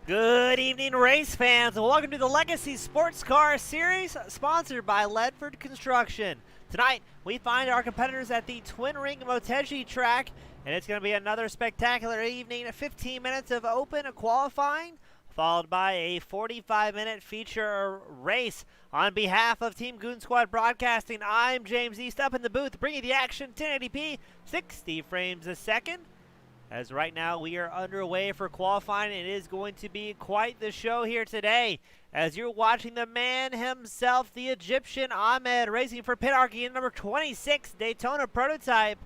Good evening, race fans, and welcome to the Legacy Sports Car Series, sponsored by Ledford Construction. Tonight, we find our competitors at the Twin Ring Motegi track, and it's going to be another spectacular evening. 15 minutes of open qualifying, followed by a 45-minute feature race. On behalf of Team Goon Squad Broadcasting, I'm James East, up in the booth, bringing the action, 1080p, 60 frames a second. As right now we are underway for qualifying, it is going to be quite the show here today. As you're watching the man himself, the Egyptian Ahmed, racing for Pinarchy in number 26 Daytona prototype.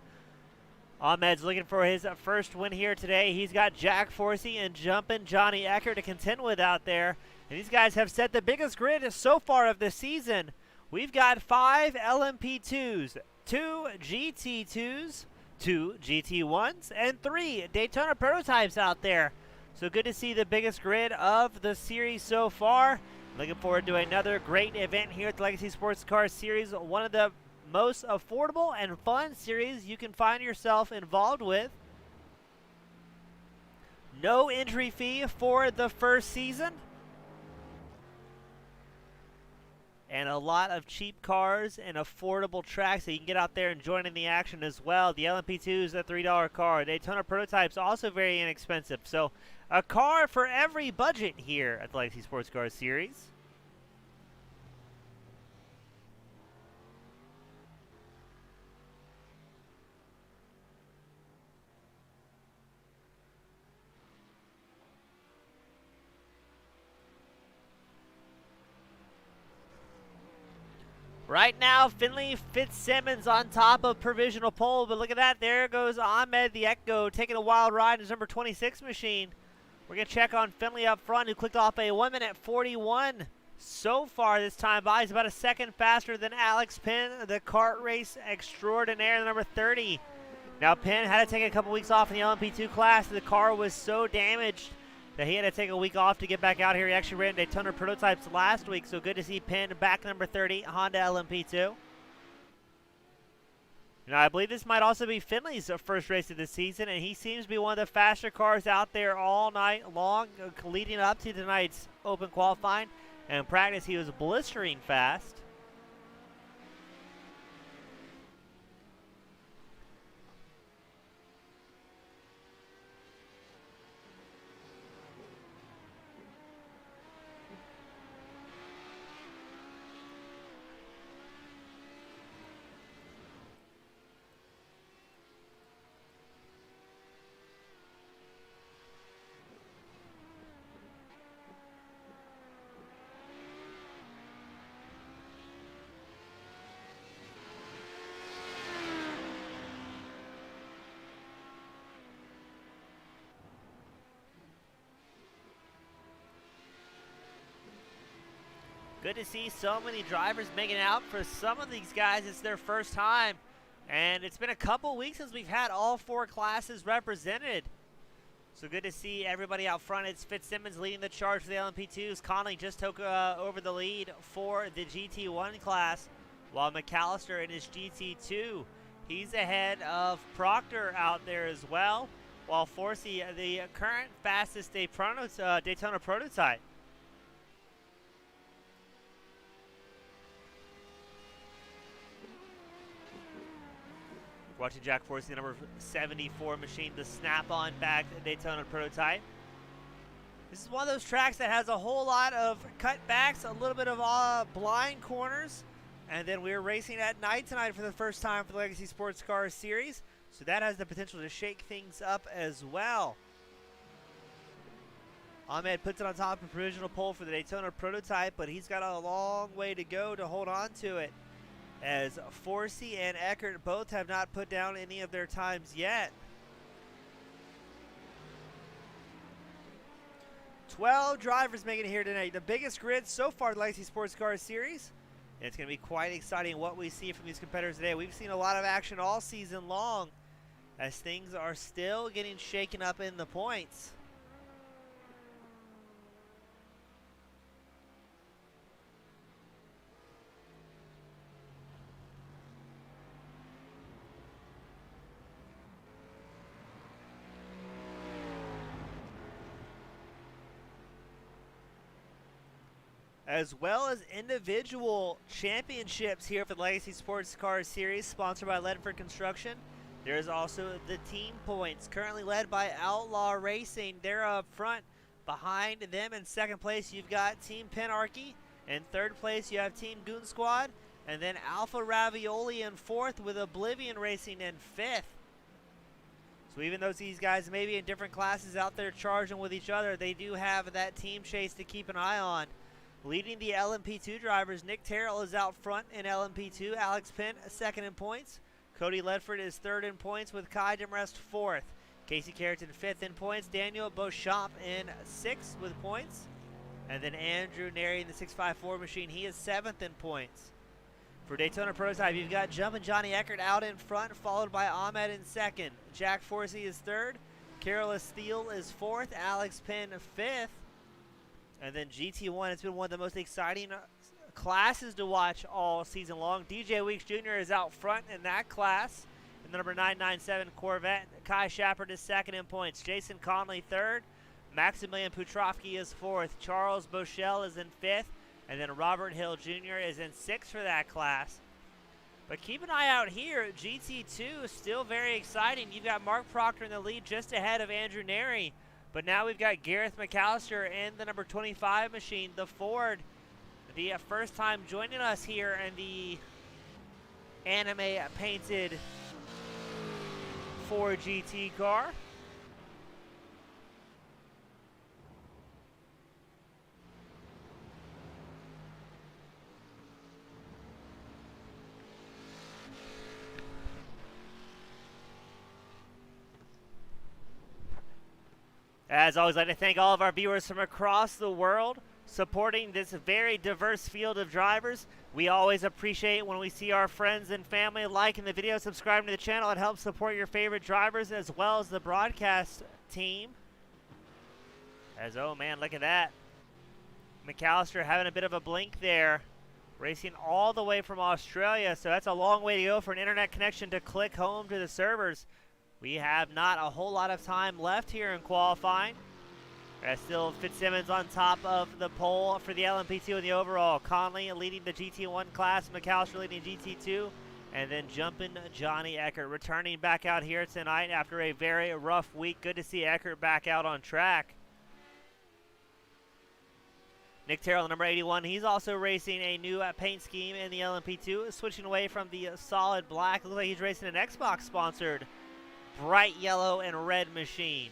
Ahmed's looking for his first win here today. He's got Jack Forsey and Jumpin' Johnny Eckert to contend with out there. And these guys have set the biggest grid so far of the season. We've got 5 LMP2s, 2 GT2s, 2 GT1s, and 3 Daytona prototypes out there. So good to see the biggest grid of the series so far. Looking forward to another great event here at the Legacy Sports Car Series, one of the most affordable and fun series you can find yourself involved with. No entry fee for the first season. And a lot of cheap cars and affordable tracks that you can get out there and join in the action as well. The LMP2 is a $3 car. Daytona prototype's also very inexpensive. So a car for every budget here at the Legacy Sports Car Series. Right now, Finley Fitzsimmons on top of provisional pole, but look at that. There goes Ahmed the Echo taking a wild ride in his number 26 machine. We're going to check on Finley up front, who clicked off a 1 minute 41 so far this time by. He's about a second faster than Alex Penn, the kart race extraordinaire, the number 30. Now, Penn had to take a couple weeks off in the LMP2 class. The car was so damaged that he had to take a week off to get back out here. He actually ran Daytona prototypes last week, so good to see Penn back number 30, Honda LMP2. Now, I believe this might also be Finley's first race of the season, and he seems to be one of the faster cars out there all night long, leading up to tonight's open qualifying. And in practice, he was blistering fast. Good to see so many drivers making out. For some of these guys, it's their first time. And it's been a couple weeks since we've had all 4 classes represented. So good to see everybody out front. It's Fitzsimmons leading the charge for the LMP2s. Conley just took over the lead for the GT1 class, while McAllister in his GT2, he's ahead of Proctor out there as well, while Forsey, the current fastest Daytona prototype. Watching Jack Forsey, the number 74 machine, the snap-on back Daytona prototype. This is one of those tracks that has a whole lot of cutbacks, a little bit of blind corners, and then we're racing at night tonight for the first time for the Legacy Sports Car Series, so that has the potential to shake things up as well. Ahmed puts it on top of provisional pole for the Daytona prototype, but he's got a long way to go to hold on to it, as Forsey and Eckert both have not put down any of their times yet. 12 drivers making it here tonight. The biggest grid so far in the Legacy Sports Car Series. And it's going to be quite exciting what we see from these competitors today. We've seen a lot of action all season long, as things are still getting shaken up in the points. as well as individual championships here for the Legacy Sports Car Series, sponsored by Ledford Construction. There's also the team points, currently led by Outlaw Racing. They're up front. Behind them in second place, you've got Team Penarchy. In third place, you have Team Goon Squad. And then Alpha Ravioli in fourth, with Oblivion Racing in fifth. So even though these guys may be in different classes out there charging with each other, they do have that team chase to keep an eye on. Leading the LMP2 drivers, Nick Terrell is out front in LMP2. Alex Penn second in points. Cody Ledford is third in points, with Kai Demrest fourth. Casey Carrington fifth in points. Daniel Beauchamp in sixth with points. And then Andrew Neri in the 654 machine, he is seventh in points. For Daytona Prototype, you've got Jumpin' Johnny Eckert out in front, followed by Ahmed in second. Jack Forsey is third. Carol Steele is fourth. Alex Penn fifth. And then GT1, it's been one of the most exciting classes to watch all season long. DJ Weeks Jr. is out front in that class in the number 997 Corvette. Kai Shepard is second in points. Jason Conley third. Maximilian Petrovsky is fourth. Charles Bochelle is in fifth. And then Robert Hill Jr. is in sixth for that class. But keep an eye out here. GT2 is still very exciting. You've got Mark Proctor in the lead, just ahead of Andrew Neri. But now we've got Gareth McAllister in the number 25 machine, the Ford. The first time joining us here in the anime painted Ford GT car. As always, I'd like to thank all of our viewers from across the world supporting this very diverse field of drivers. We always appreciate when we see our friends and family liking the video, subscribing to the channel. It helps support your favorite drivers as well as the broadcast team. Oh man, look at that. McAllister having a bit of a blink there. Racing all the way from Australia, so that's a long way to go for an internet connection to click home to the servers. We have not a whole lot of time left here in qualifying. Still Fitzsimmons on top of the pole for the LMP2 in the overall. Conley leading the GT1 class, McAllister leading GT2, and then Jumpin' Johnny Eckert returning back out here tonight after a very rough week. Good to see Eckert back out on track. Nick Terrell, number 81, he's also racing a new paint scheme in the LMP2, switching away from the solid black. Looks like he's racing an Xbox-sponsored bright yellow and red machine.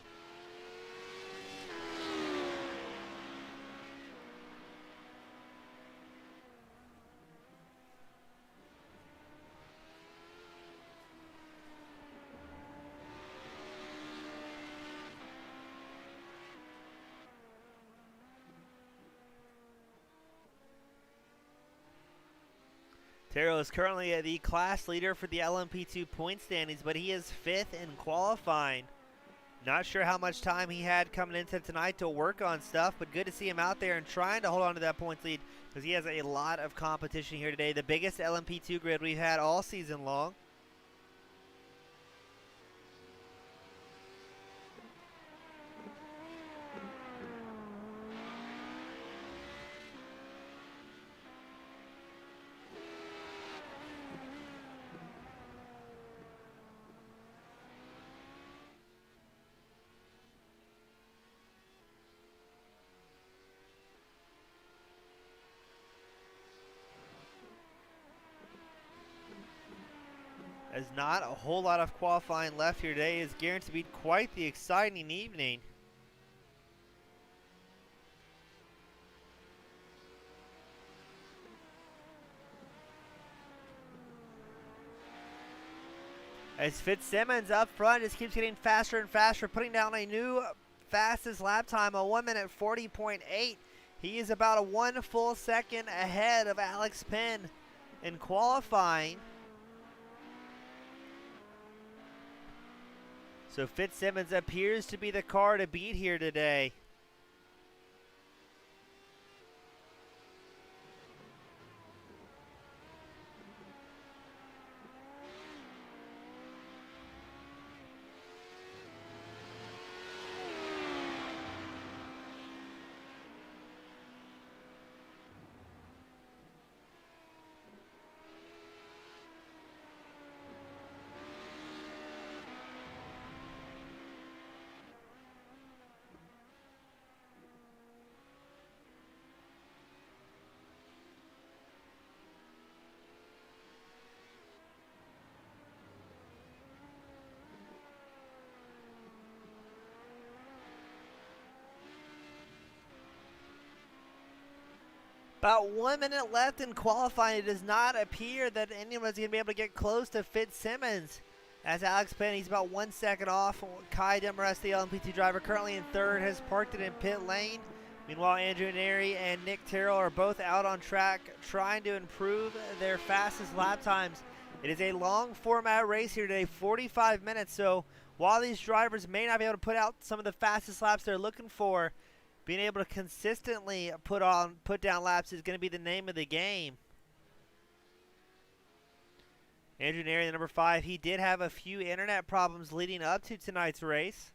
Terrell is currently the class leader for the LMP2 point standings, but he is fifth in qualifying. Not sure how much time he had coming into tonight to work on stuff, but good to see him out there and trying to hold on to that points lead because he has a lot of competition here today. The biggest LMP2 grid we've had all season long. There's not a whole lot of qualifying left here today. It's guaranteed to be quite the exciting evening. As Fitzsimmons up front just keeps getting faster and faster, putting down a new fastest lap time, a 1 minute 40.8. He is about a 1 full second ahead of Alex Penn in qualifying. So Fitzsimmons appears to be the car to beat here today. About 1 minute left in qualifying. It does not appear that anyone's going to be able to get close to Fitzsimmons. As Alex Penn, he's about 1 second off. Kai Demarest, the LMP2 driver, currently in third, has parked it in pit lane. Meanwhile, Andrew Neri and Nick Terrell are both out on track trying to improve their fastest lap times. It is a long format race here today, 45 minutes. So while these drivers may not be able to put out some of the fastest laps they're looking for, being able to consistently put down laps is going to be the name of the game. Andrew Neri, the number 5, he did have a few internet problems leading up to tonight's race.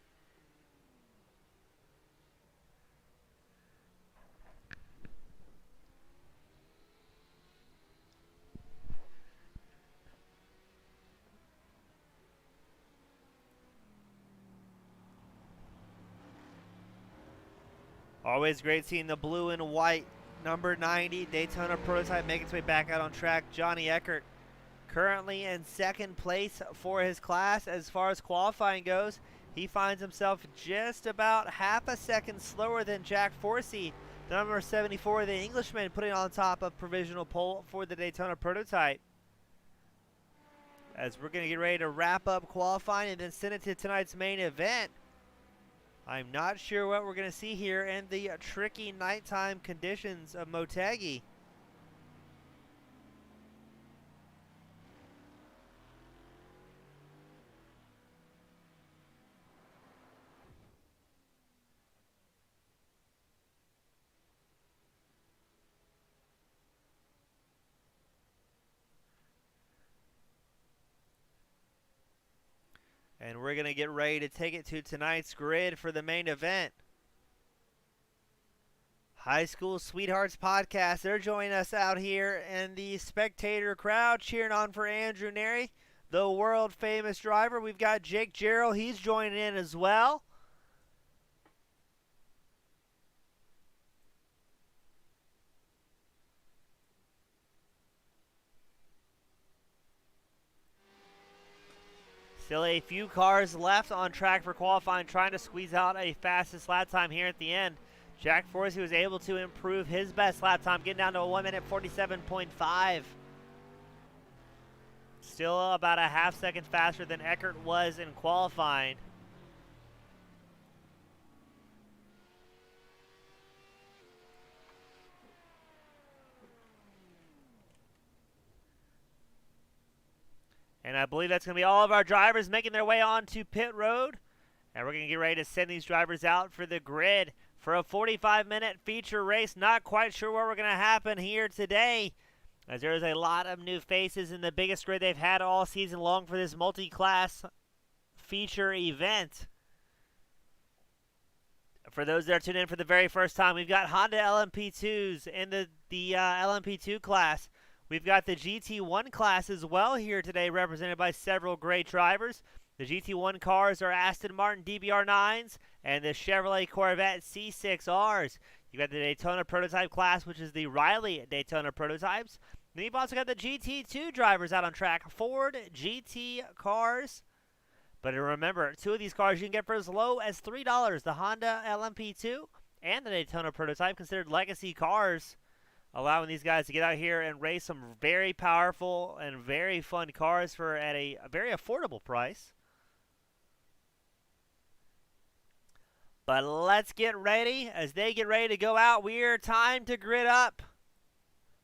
Always great seeing the blue and white number 90 Daytona prototype make its way back out on track. Johnny Eckert currently in second place for his class. As far as qualifying goes, he finds himself just about half a second slower than Jack Forsey, the number 74, the Englishman, putting on top of provisional pole for the Daytona prototype. As we're going to get ready to wrap up qualifying and then send it to tonight's main event. I'm not sure what we're going to see here in the tricky nighttime conditions of Motegi. And we're going to get ready to take it to tonight's grid for the main event. High School Sweethearts Podcast. They're joining us out here in the spectator crowd cheering on for Andrew Neri, the world famous driver. We've got Jake Jarrell. He's joining in as well. Still a few cars left on track for qualifying, trying to squeeze out a fastest lap time here at the end. Jack Forsey was able to improve his best lap time, getting down to a 1 minute 47.5. Still about a half second faster than Eckert was in qualifying. And I believe that's going to be all of our drivers making their way on to pit road. And we're going to get ready to send these drivers out for the grid for a 45-minute feature race. Not quite sure what we're going to happen here today, as there is a lot of new faces in the biggest grid they've had all season long for this multi-class feature event. For those that are tuning in for the very first time, we've got Honda LMP2s in the LMP2 class. We've got the GT1 class as well here today, represented by several great drivers. The GT1 cars are Aston Martin DBR9s and the Chevrolet Corvette C6Rs. You've got the Daytona prototype class, which is the Riley Daytona prototypes. Then you've also got the GT2 drivers out on track, Ford GT cars. But remember, 2 of these cars you can get for as low as $3. The Honda LMP2 and the Daytona prototype, considered legacy cars, allowing these guys to get out here and race some very powerful and very fun cars at a very affordable price. But let's get ready. As they get ready to go out, we're time to grid up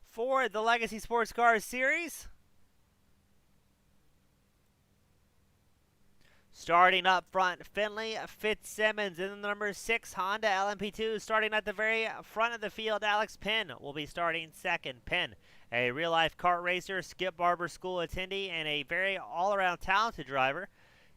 for the Legacy Sports Cars Series. Starting up front, Finley Fitzsimmons in the number 6 Honda LMP2. Starting at the very front of the field, Alex Penn will be starting second. Penn, a real-life kart racer, Skip Barber School attendee, and a very all-around talented driver.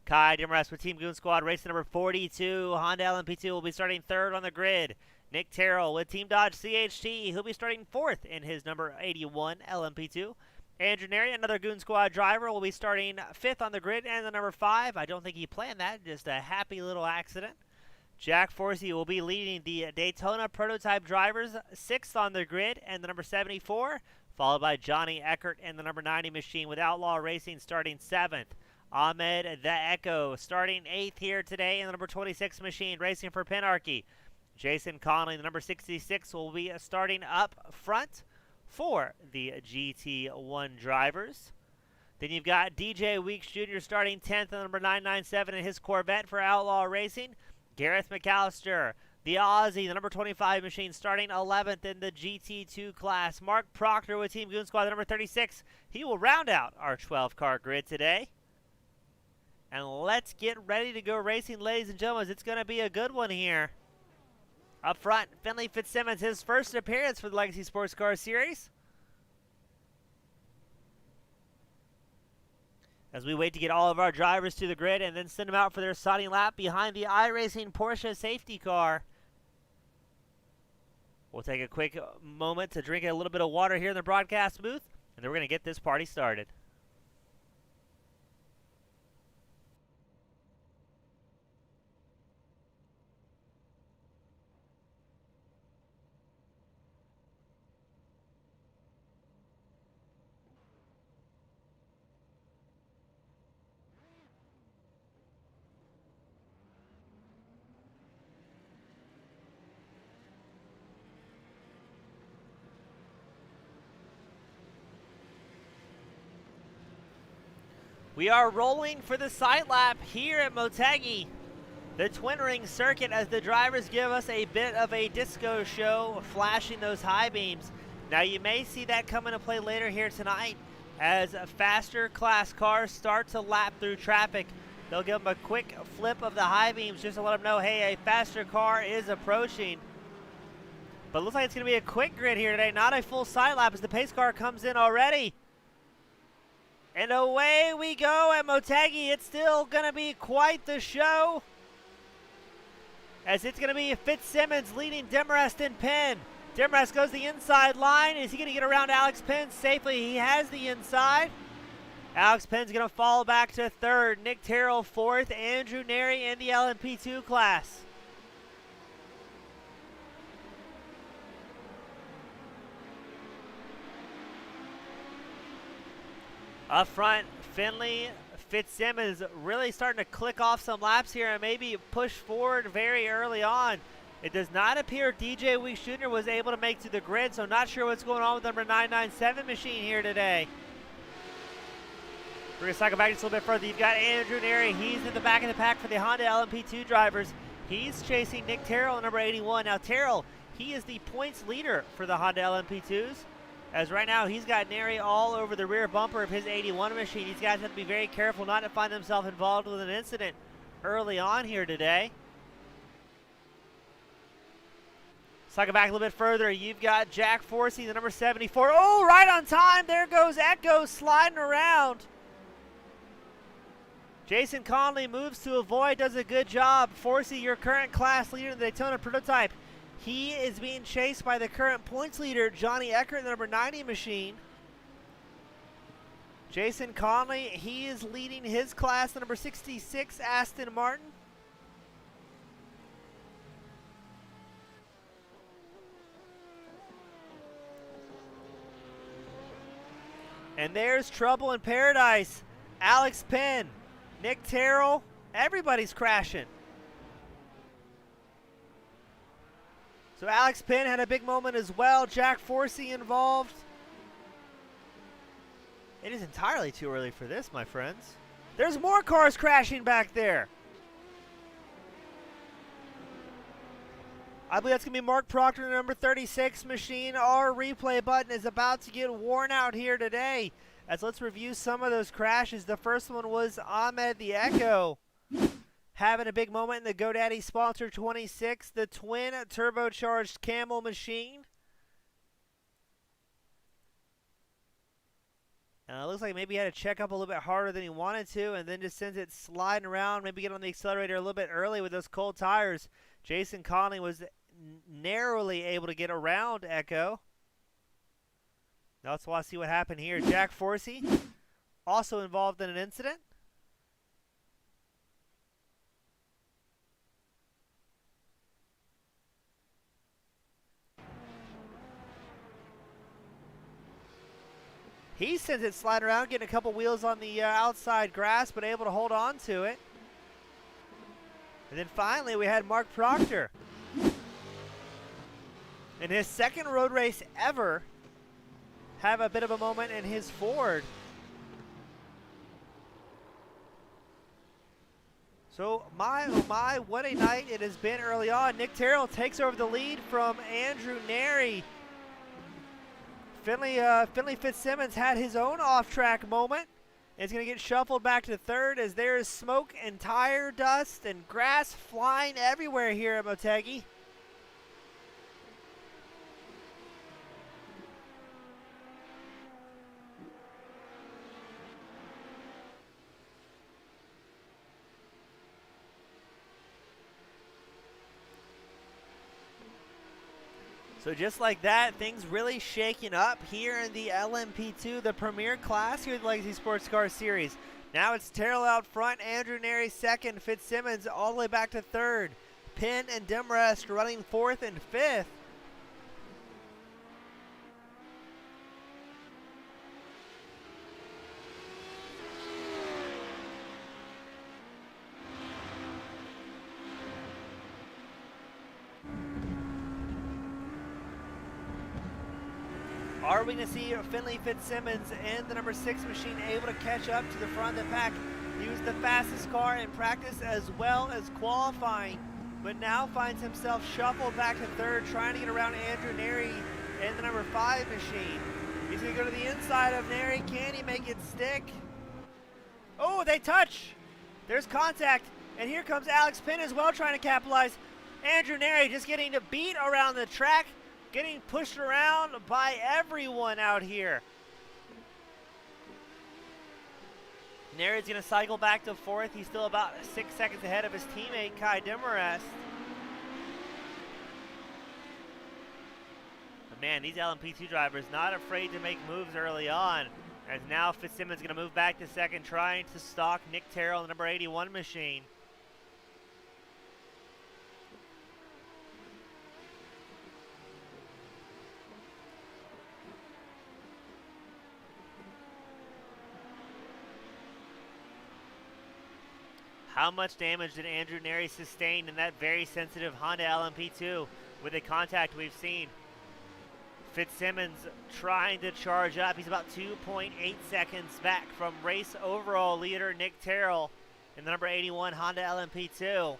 Kai Demarest with Team Goon Squad, race number 42. Honda LMP2 will be starting third on the grid. Nick Terrell with Team Dodge CHT. He'll be starting fourth in his number 81 LMP2. Andrew Neri, another Goon Squad driver, will be starting 5th on the grid and the number 5. I don't think he planned that, just a happy little accident. Jack Forsey will be leading the Daytona prototype drivers 6th on the grid and the number 74, followed by Johnny Eckert and the number 90 machine with Outlaw Racing starting 7th. Ahmed the Echo starting 8th here today in the number 26 machine, racing for Penarchy. Jason Conley, the number 66, will be starting up front for the GT1 drivers. Then you've got DJ Weeks Jr. starting 10th, the number 997 in his Corvette for Outlaw Racing. Gareth McAllister, the Aussie, the number 25 machine, starting 11th in the GT2 class. Mark Proctor with Team Goon Squad, the number 36. He will round out our 12-car grid today. And let's get ready to go racing, ladies and gentlemen. It's going to be a good one here. Up front, Finley Fitzsimmons, his first appearance for the Legacy Sports Car Series. As we wait to get all of our drivers to the grid and then send them out for their signing lap behind the iRacing Porsche safety car. We'll take a quick moment to drink a little bit of water here in the broadcast booth, and then we're going to get this party started. We are rolling for the side lap here at Motegi, the Twin Ring circuit, as the drivers give us a bit of a disco show, flashing those high beams. Now you may see that come into play later here tonight as faster class cars start to lap through traffic. They'll give them a quick flip of the high beams just to let them know, hey, a faster car is approaching. But it looks like it's going to be a quick grid here today, not a full side lap as the pace car comes in already. And away we go at Motegi. It's still going to be quite the show, as it's going to be Fitzsimmons leading Demarest and Penn. Demarest goes the inside line. Is he going to get around Alex Penn safely? He has the inside. Alex Penn's going to fall back to third. Nick Terrell fourth. Andrew Neri in the LMP2 class. Up front, Finley Fitzsimmons really starting to click off some laps here and maybe push forward very early on. It does not appear DJ Weeks Jr. was able to make to the grid, so not sure what's going on with number 997 machine here today. We're going to cycle back just a little bit further. You've got Andrew Neri. He's in the back of the pack for the Honda LMP2 drivers. He's chasing Nick Terrell, number 81. Now Terrell, he is the points leader for the Honda LMP2s. As right now, he's got Neri all over the rear bumper of his 81 machine. These guys have to be very careful not to find themselves involved with an incident early on here today. Cycle back a little bit further. You've got Jack Forsey, the number 74. Oh, right on time. There goes Echo sliding around. Jason Conley moves to avoid, does a good job. Forsey, your current class leader in the Daytona prototype. He is being chased by the current points leader, Johnny Eckert, the number 90 machine. Jason Conley, he is leading his class, the number 66, Aston Martin. And there's trouble in paradise. Alex Penn, Nick Terrell, everybody's crashing. So Alex Penn had a big moment as well. Jack Forsey involved. It is entirely too early for this, my friends. There's more cars crashing back there. I believe that's going to be Mark Proctor, number 36 machine. Our replay button is about to get worn out here today. As let's review some of those crashes. The first one was Ahmed the Echo, having a big moment in the GoDaddy Sponsor 26, the twin turbocharged Camel machine. And it looks like maybe he had to check up a little bit harder than he wanted to, and then just sends it sliding around, maybe get on the accelerator a little bit early with those cold tires. Jason Conley was narrowly able to get around Echo. Now let's watch see what happened here. Jack Forsey, also involved in an incident. He sends it sliding around, getting a couple wheels on the outside grass, but able to hold on to it. And then finally, we had Mark Proctor. in his second road race ever, have a bit of a moment in his Ford. So, my, oh my, what a night it has been early on. Nick Terrell takes over the lead from Andrew Neri. Finley Fitzsimmons had his own off-track moment. It's going to get shuffled back to third as there is smoke and tire dust and grass flying everywhere here at Motegi. So just like that, things really shaking up here in the LMP2, the premier class here at the Legacy Sports Car Series. Now it's Terrell out front, Andrew Neri second, Fitzsimmons all the way back to third. Penn and Demarest running fourth and fifth. Are we going to see Finley Fitzsimmons and the number 6 machine able to catch up to the front of the pack? He was the fastest car in practice as well as qualifying, but now finds himself shuffled back to third, trying to get around Andrew Neri and the number 5 machine. He's going to go to the inside of Neri. Can he make it stick? Oh, they touch. There's contact, and here comes Alex Penn as well trying to capitalize. Andrew Neri just getting beat around the track, getting pushed around by everyone out here. Neri's going to cycle back to fourth. He's still about 6 seconds ahead of his teammate, Kai Demarest. But man, these LMP2 drivers not afraid to make moves early on. As now Fitzsimmons going to move back to second, trying to stalk Nick Terrell, the number 81 machine. How much damage did Andrew Neri sustain in that very sensitive Honda LMP2 with the contact we've seen? Fitzsimmons trying to charge up. He's about 2.8 seconds back from race overall leader Nick Terrell in the number 81 Honda LMP2.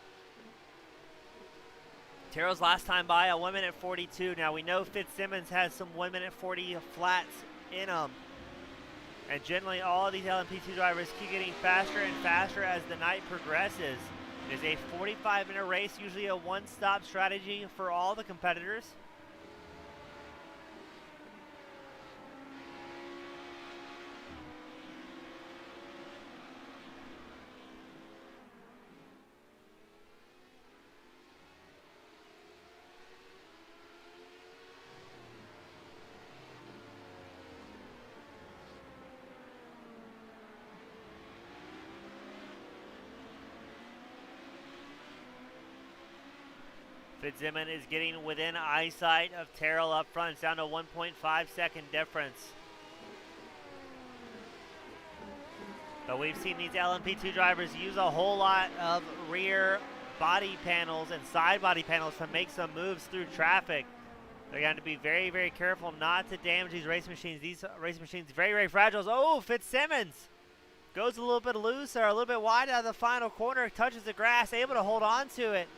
Terrell's last time by a 1 minute 42. Now we know Fitzsimmons has some 1 minute 40 flats in him. And generally all of these LMP2 drivers keep getting faster and faster as the night progresses. It is a 45-minute race, usually a one-stop strategy for all the competitors. Fitzsimmons is getting within eyesight of Terrell up front. It's down to 1.5 second difference. But we've seen these LMP2 drivers use a whole lot of rear body panels and side body panels to make some moves through traffic. They're going to be very, very careful not to damage these race machines. These race machines very, very fragile. Oh, Fitzsimmons goes a little bit loose or a little bit wide out of the final corner, touches the grass, able to hold on to it.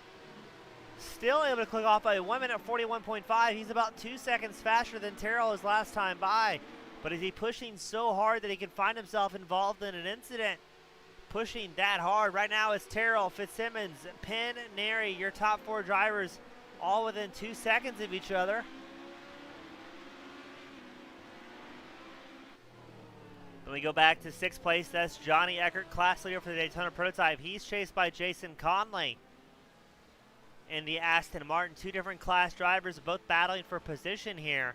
Still able to click off by 1 minute 41.5. He's about 2 seconds faster than Terrell his last time by. But is he pushing so hard that he can find himself involved in an incident? Pushing that hard. Right now it's Terrell, Fitzsimmons, Penn, Neri, your top 4 drivers, all within 2 seconds of each other. When we go back to 6th place, that's Johnny Eckert, class leader for the Daytona prototype. He's chased by Jason Conley in the Aston Martin. 2 different class drivers both battling for position here.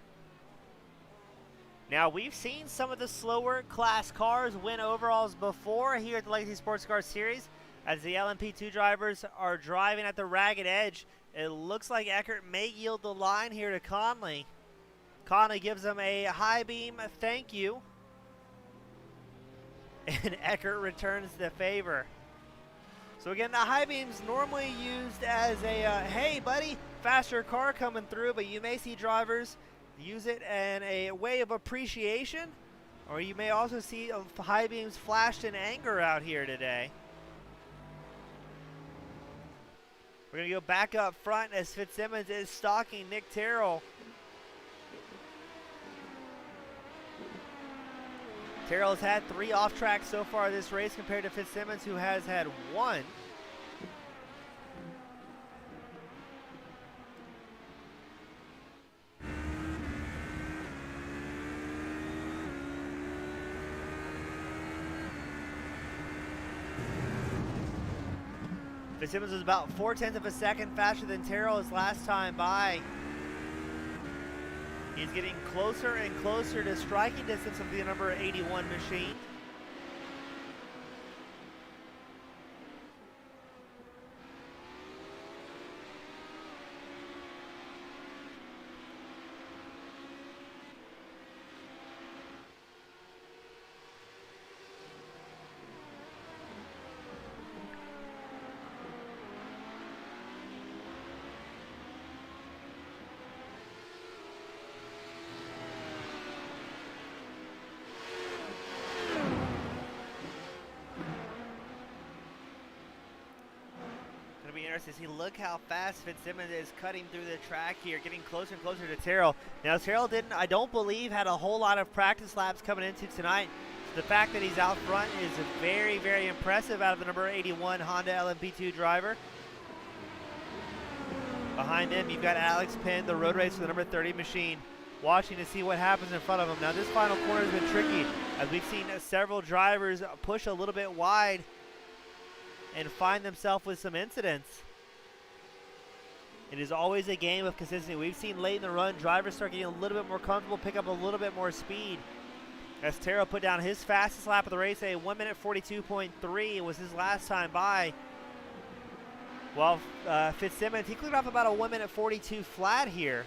Now we've seen some of the slower class cars win overalls before here at the Legacy Sports Car Series. As the LMP2 drivers are driving at the ragged edge, it looks like Eckert may yield the line here to Conley. Conley gives him a high beam thank you, and Eckert returns the favor. So again, the high beam's normally used as a, hey buddy, faster car coming through, but you may see drivers use it in a way of appreciation, or you may also see high beams flashed in anger out here today. We're going to go back up front as Fitzsimmons is stalking Nick Terrell. Terrell has had 3 off tracks so far this race compared to Fitzsimmons, who has had 1. Fitzsimmons was about 0.4 of a second faster than Terrell his last time by. He's getting closer and closer to striking distance of the number 81 machine. Interesting to see, look how fast Fitzsimmons is cutting through the track here, getting closer and closer to Terrell. Now Terrell I don't believe, had a whole lot of practice laps coming into tonight. So the fact that he's out front is very, very impressive out of the number 81 Honda LMP2 driver. Behind him, you've got Alex Penn, the road race for the number 30 machine, watching to see what happens in front of him. Now this final corner has been tricky, as we've seen several drivers push a little bit wide and find themselves with some incidents. It is always a game of consistency. We've seen late in the run, drivers start getting a little bit more comfortable, pick up a little bit more speed. As Terrell put down his fastest lap of the race, a 1:42.3 was his last time by. While Fitzsimmons, he cleared off about a 1:42 flat here.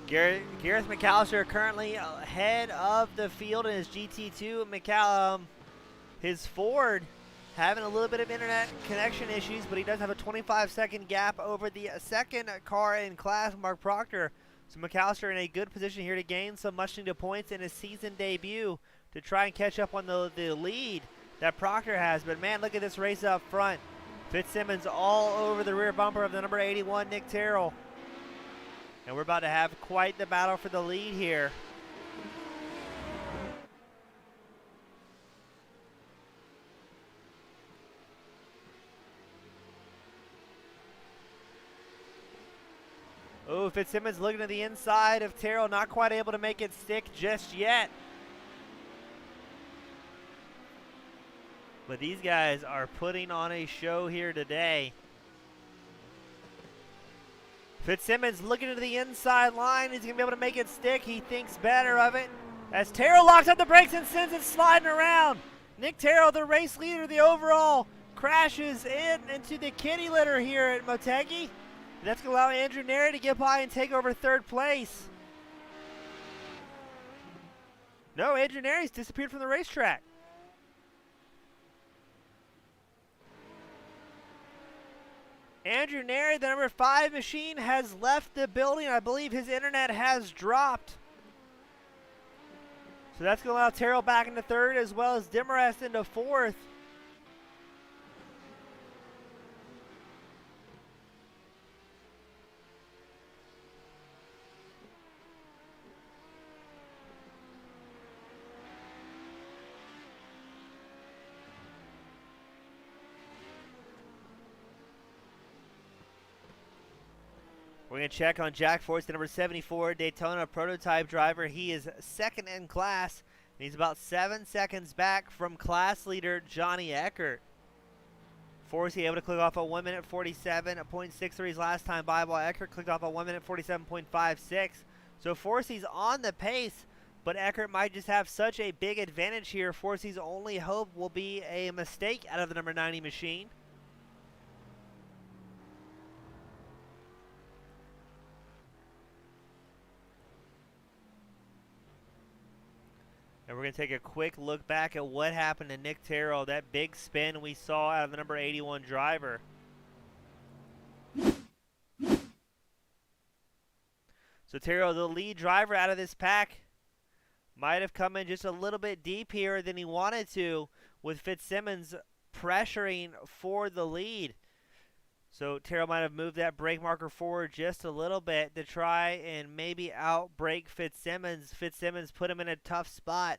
Gareth McAllister currently ahead of the field in his GT2. His Ford having a little bit of internet connection issues, but he does have a 25-second gap over the second car in class, Mark Proctor. So McAllister in a good position here to gain some much-needed points in his season debut to try and catch up on the lead that Proctor has. But man, look at this race up front. Fitzsimmons all over the rear bumper of the number 81, Nick Terrell. And we're about to have quite the battle for the lead here. Oh, Fitzsimmons looking to the inside of Terrell, not quite able to make it stick just yet. But these guys are putting on a show here today. Fitzsimmons looking to the inside line. He's going to be able to make it stick. He thinks better of it. As Terrell locks up the brakes and sends it sliding around. Nick Terrell, the race leader, the overall, crashes into the kitty litter here at Motegi. That's going to allow Andrew Neri to get by and take over 3rd place. No, Andrew Neri's disappeared from the racetrack. Andrew Neri, the number 5 machine, has left the building. I believe his internet has dropped. So that's going to allow Terrell back into 3rd, as well as Demarest into 4th. We're going to check on Jack Force, the number 74 Daytona prototype driver. He is 2nd in class, and he's about 7 seconds back from class leader Johnny Eckert. Forsey able to click off a 1 minute 47.63 last time by, while Eckert clicked off a 1 minute 47.56. So Forsey's on the pace, but Eckert might just have such a big advantage here. Forsey's only hope will be a mistake out of the number 90 machine. And we're going to take a quick look back at what happened to Nick Terrell, that big spin we saw out of the number 81 driver. So Terrell, the lead driver out of this pack, might have come in just a little bit deep here than he wanted to, with Fitzsimmons pressuring for the lead. So Terrell might have moved that brake marker forward just a little bit to try and maybe out-brake Fitzsimmons. Fitzsimmons put him in a tough spot.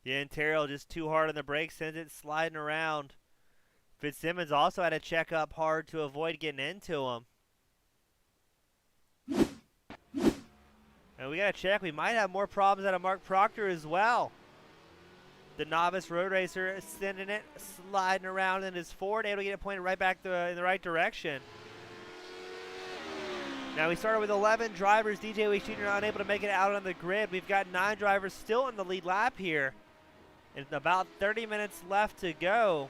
Yeah, and Terrell just too hard on the brakes, sends it sliding around. Fitzsimmons also had to check up hard to avoid getting into him. And we got to check. We might have more problems out of Mark Proctor as well. The novice road racer sending it, sliding around in his Ford, able to get it pointed right back in the right direction. Now we started with 11 drivers. DJ Weiss Jr. unable to make it out on the grid. We've got 9 drivers still in the lead lap here. And about 30 minutes left to go.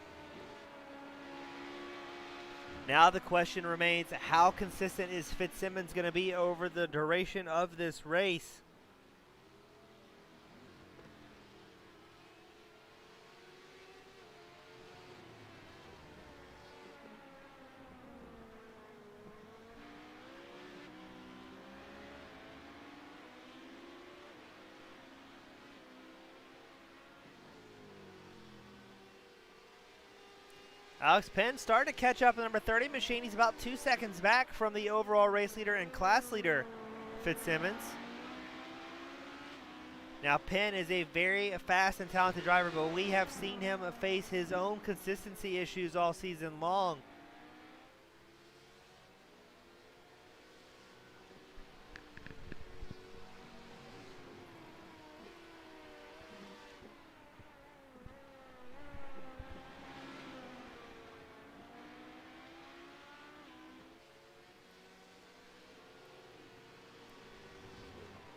Now the question remains, how consistent is Fitzsimmons going to be over the duration of this race? Alex Penn starting to catch up the number 30 machine. He's about 2 seconds back from the overall race leader and class leader, Fitzsimmons. Now Penn is a very fast and talented driver, but we have seen him face his own consistency issues all season long.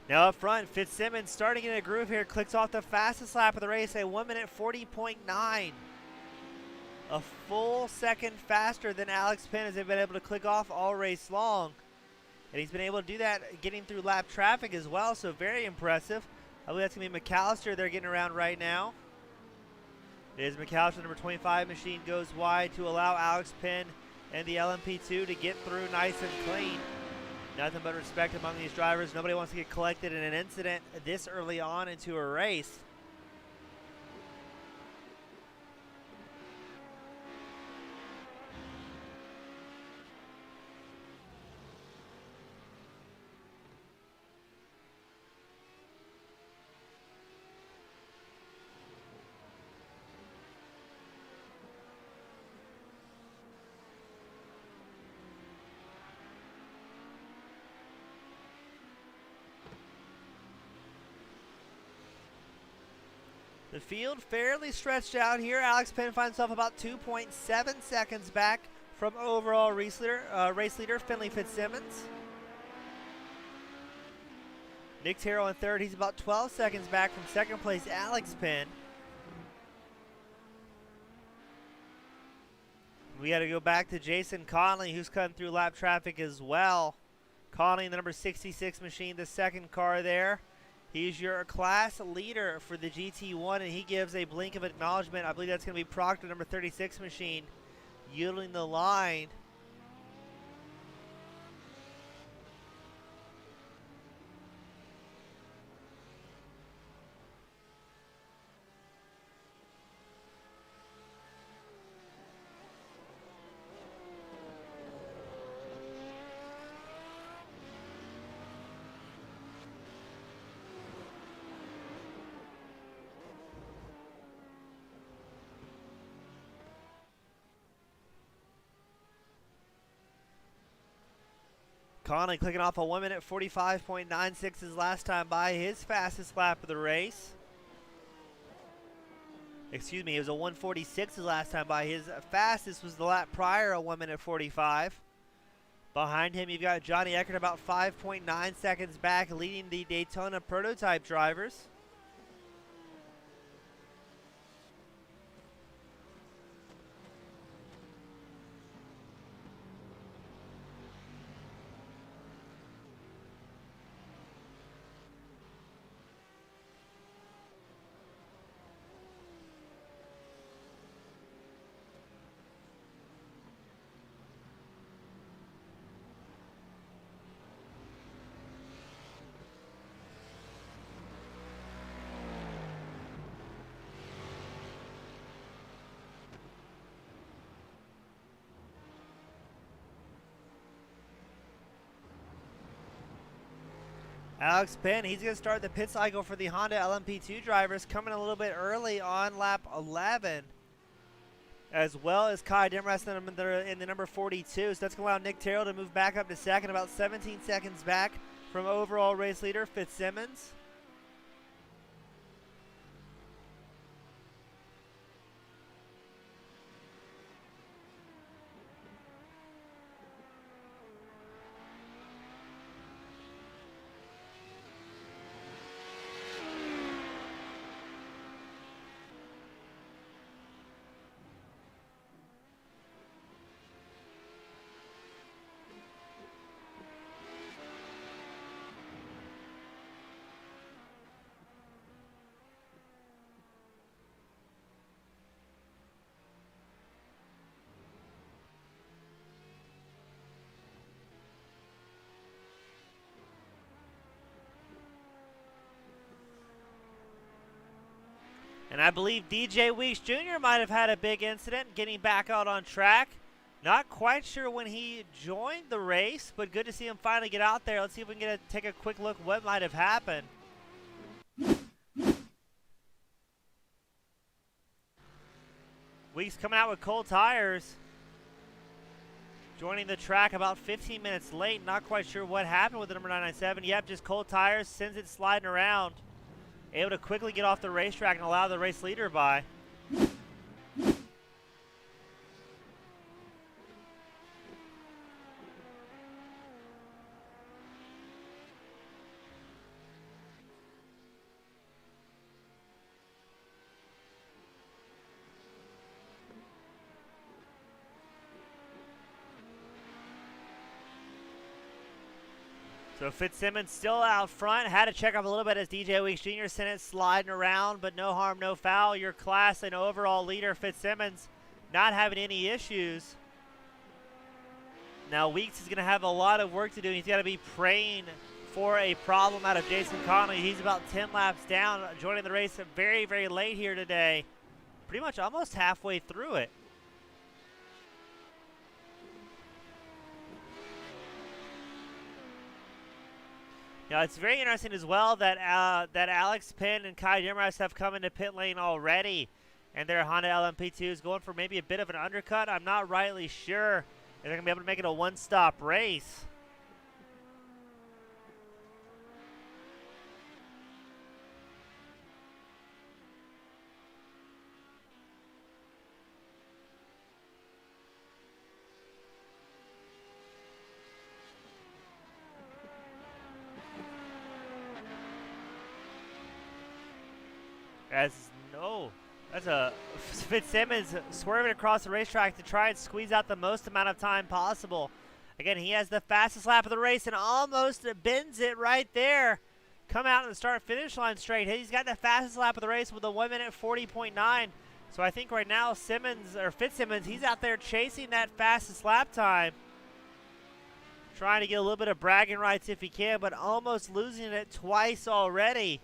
Now up front, Fitzsimmons starting in a groove here, clicks off the fastest lap of the race, a 1 minute 40.9. A full second faster than Alex Penn has been able to click off all race long. And he's been able to do that getting through lap traffic as well, so very impressive. I believe that's going to be McAllister they're getting around right now. It is McAllister, number 25 machine goes wide to allow Alex Penn and the LMP2 to get through nice and clean. Nothing but respect among these drivers. Nobody wants to get collected in an incident this early on into a race. The field fairly stretched out here. Alex Penn finds himself about 2.7 seconds back from overall race leader Finley Fitzsimmons. Nick Terrell in third. He's about 12 seconds back from second place Alex Penn. We got to go back to Jason Conley, who's cutting through lap traffic as well. Conley, the number 66 machine, the second car there. He's your class leader for the GT1, and he gives a blink of acknowledgement. I believe that's going to be Proctor, number 36 machine, yielding the line. Conley clicking off a 1 minute 45.96 his last time by, his fastest lap of the race. Excuse me, it was a 1:46 his last time by. His fastest was the lap prior, a 1 minute 45. Behind him, you've got Johnny Eckert about 5.9 seconds back, leading the Daytona prototype drivers. Alex Penn, he's going to start the pit cycle for the Honda LMP2 drivers, coming a little bit early on lap 11, as well as Kai Demrest in the number 42. So that's going to allow Nick Terrell to move back up to second, about 17 seconds back from overall race leader Fitzsimmons. And I believe DJ Weeks Jr. might have had a big incident getting back out on track. Not quite sure when he joined the race, but good to see him finally get out there. Let's see if we can take a quick look what might have happened. Weeks coming out with cold tires. Joining the track about 15 minutes late. Not quite sure what happened with the number 997. Yep, just cold tires, sends it sliding around. Able to quickly get off the racetrack and allow the race leader by. So Fitzsimmons still out front. Had to check up a little bit as DJ Weeks Jr. sent it sliding around, but no harm, no foul. Your class and overall leader, Fitzsimmons, not having any issues. Now Weeks is going to have a lot of work to do. He's got to be praying for a problem out of Jason Conley. He's about 10 laps down, joining the race very, very late here today. Pretty much almost halfway through it. Now, it's very interesting as well that that Alex Penn and Kai Demrest have come into pit lane already, and their Honda LMP2 is going for maybe a bit of an undercut. I'm not rightly sure if they're going to be able to make it a one-stop race. That's a Fitzsimmons swerving across the racetrack to try and squeeze out the most amount of time possible. Again, he has the fastest lap of the race and almost bends it right there. Come out in the start-finish line straight. He's got the fastest lap of the race with a 1 minute 40.9. So I think right now Fitzsimmons, he's out there chasing that fastest lap time. Trying to get a little bit of bragging rights if he can, but almost losing it twice already.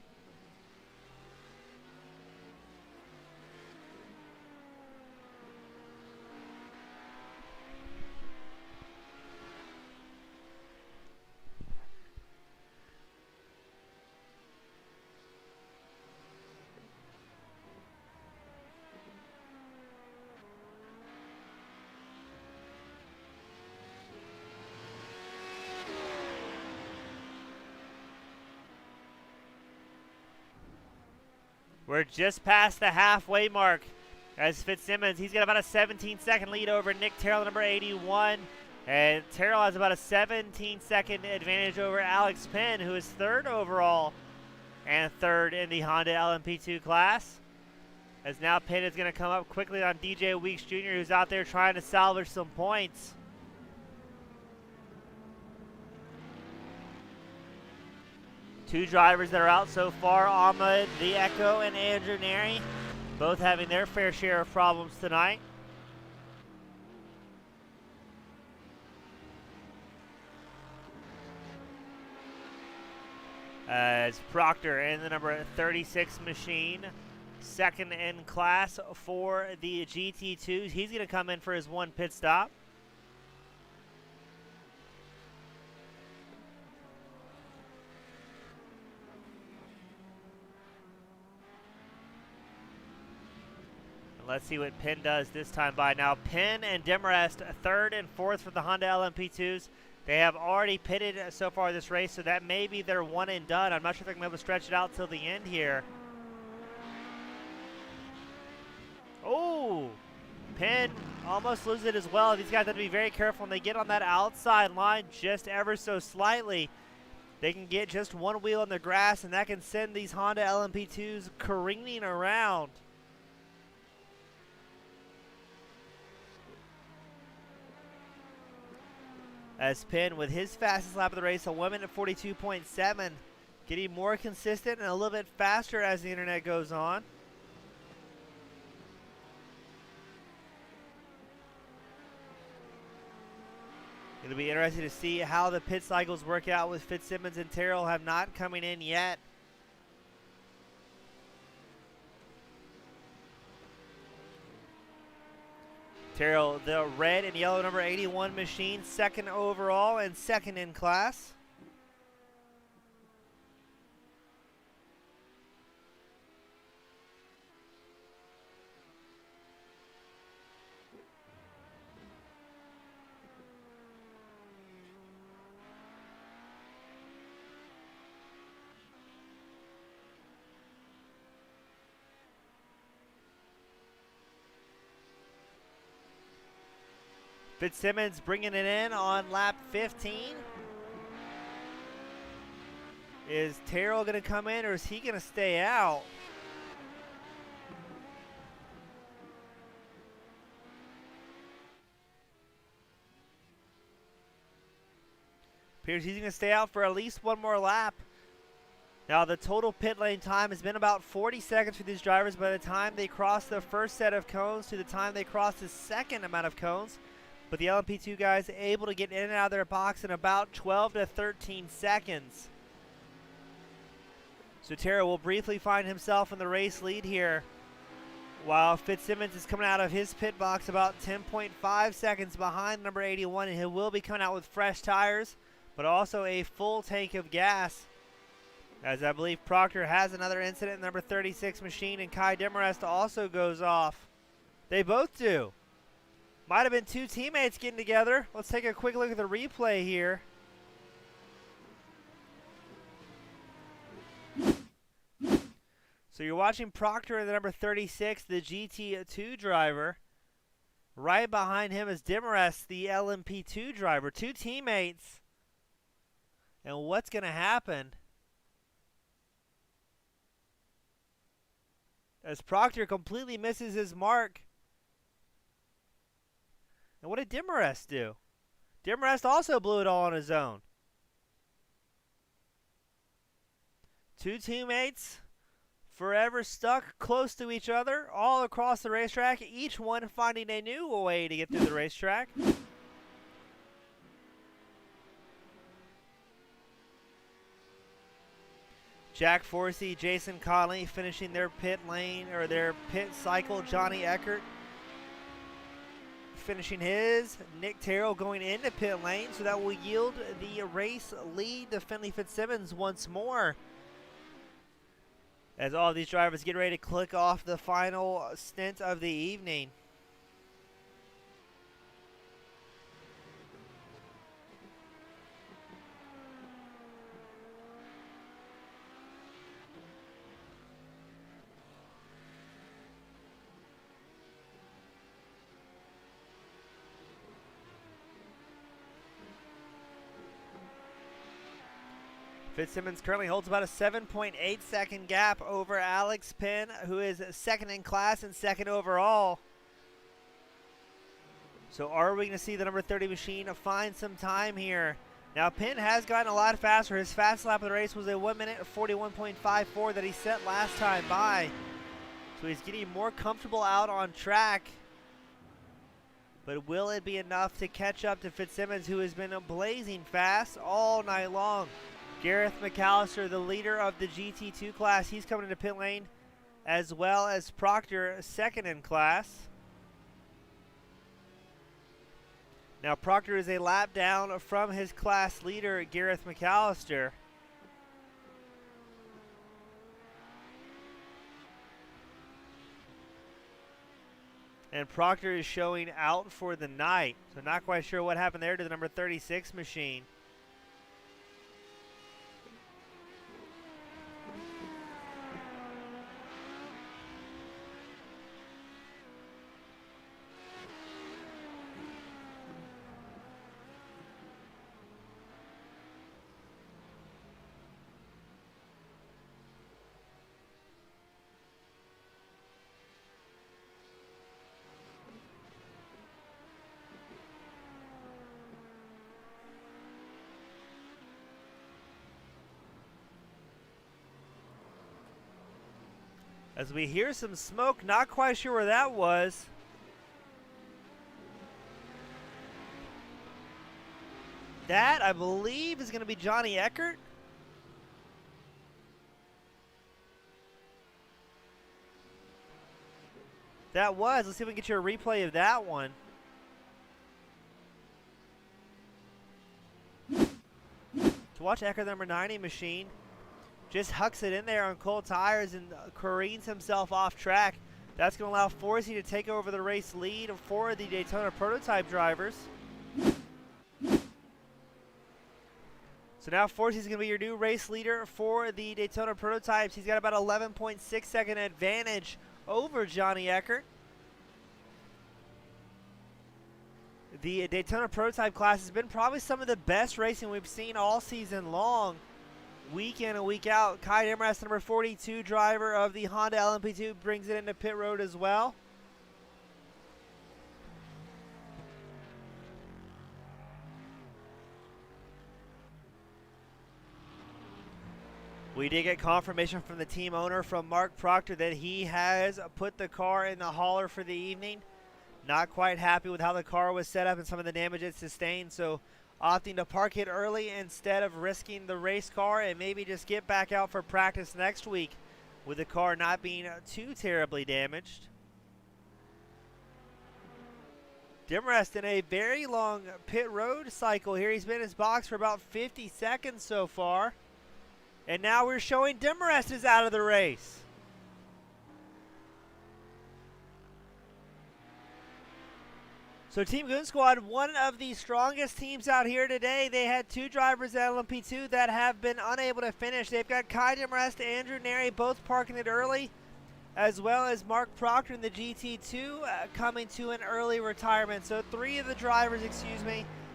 We're just past the halfway mark as Fitzsimmons, he's got about a 17-second lead over Nick Terrell, number 81. And Terrell has about a 17-second advantage over Alex Penn, who is third overall and third in the Honda LMP2 class. As now Penn is going to come up quickly on DJ Weeks Jr., who's out there trying to salvage some points. Two drivers that are out so far, Ahmed the Echo and Andrew Neri, both having their fair share of problems tonight. As Proctor in the number 36 machine, second in class for the GT2s. He's going to come in for his one pit stop. Let's see what Penn does this time by now. Penn and Demarest, third and fourth for the Honda LMP2s. They have already pitted so far this race, so that may be their one and done. I'm not sure if they're going to be able to stretch it out till the end here. Oh, Penn almost loses it as well. These guys have to be very careful when they get on that outside line just ever so slightly. They can get just one wheel in the grass, and that can send these Honda LMP2s careening around. As Penn, with his fastest lap of the race, a 1 minute 42.7, getting more consistent and a little bit faster as the internet goes on. It'll be interesting to see how the pit cycles work out with Fitzsimmons and Terrell have not coming in yet. Terrell, the red and yellow number 81 machine, second overall and second in class. Fitzsimmons bringing it in on lap 15. Is Terrell going to come in, or is he going to stay out? Appears he's going to stay out for at least one more lap. Now, the total pit lane time has been about 40 seconds for these drivers by the time they cross the first set of cones to the time they cross the second amount of cones. But the LMP2 guys able to get in and out of their box in about 12 to 13 seconds. So Terrell will briefly find himself in the race lead here, while Fitzsimmons is coming out of his pit box about 10.5 seconds behind number 81, and he will be coming out with fresh tires, but also a full tank of gas. As I believe Proctor has another incident in number 36 machine, and Kai Demarest also goes off. They both do. Might have been two teammates getting together. Let's take a quick look at the replay here. So you're watching Proctor in the number 36, the GT2 driver. Right behind him is Demarest, the LMP2 driver. Two teammates. And what's going to happen? As Proctor completely misses his mark. And what did Demarest do? Demarest also blew it all on his own. Two teammates forever stuck close to each other all across the racetrack, each one finding a new way to get through the racetrack. Jack Forsey, Jason Conley finishing their pit lane or their pit cycle. Johnny Eckert finishing his. Nick Terrell going into pit lane, so that will yield the race lead to Finley Fitzsimmons once more, as all of these drivers get ready to click off the final stint of the evening. Fitzsimmons currently holds about a 7.8 second gap over Alex Penn, who is second in class and second overall. So are we going to see the number 30 machine find some time here? Now Penn has gotten a lot faster. His fast lap of the race was a 1 minute 41.54 that he set last time by. So he's getting more comfortable out on track. But will it be enough to catch up to Fitzsimmons, who has been blazing fast all night long? Gareth McAllister, the leader of the GT2 class, he's coming into pit lane, as well as Proctor, second in class. Now Proctor is a lap down from his class leader, Gareth McAllister. And Proctor is showing out for the night. So not quite sure what happened there to the number 36 machine. As we hear some smoke, not quite sure where that was. That, I believe, is going to be Johnny Eckert. That was. Let's see if we can get you a replay of that one. To watch Eckert, number 90 machine. Just hucks it in there on cold tires and careens himself off track. That's going to allow Forsey to take over the race lead for the Daytona prototype drivers. So now Forsey is going to be your new race leader for the Daytona prototypes. He's got about 11.6 second advantage over Johnny Eckert. The Daytona prototype class has been probably some of the best racing we've seen all season long. Week in and week out. Kai Demarest, number 42 driver of the Honda LMP2, brings it into pit road as well. We did get confirmation from the team owner, from Mark Proctor, that he has put the car in the hauler for the evening. Not quite happy with how the car was set up and some of the damage it sustained, so opting to park it early instead of risking the race car and maybe just get back out for practice next week with the car not being too terribly damaged. Demarest in a very long pit road cycle here. He's been in his box for about 50 seconds so far. And now we're showing Demarest is out of the race. So Team Goon Squad, one of the strongest teams out here today. They had two drivers at LMP2 that have been unable to finish. They've got Kai Demarest, Andrew Neri both parking it early, as well as Mark Proctor in the GT2 coming to an early retirement. So three of the drivers,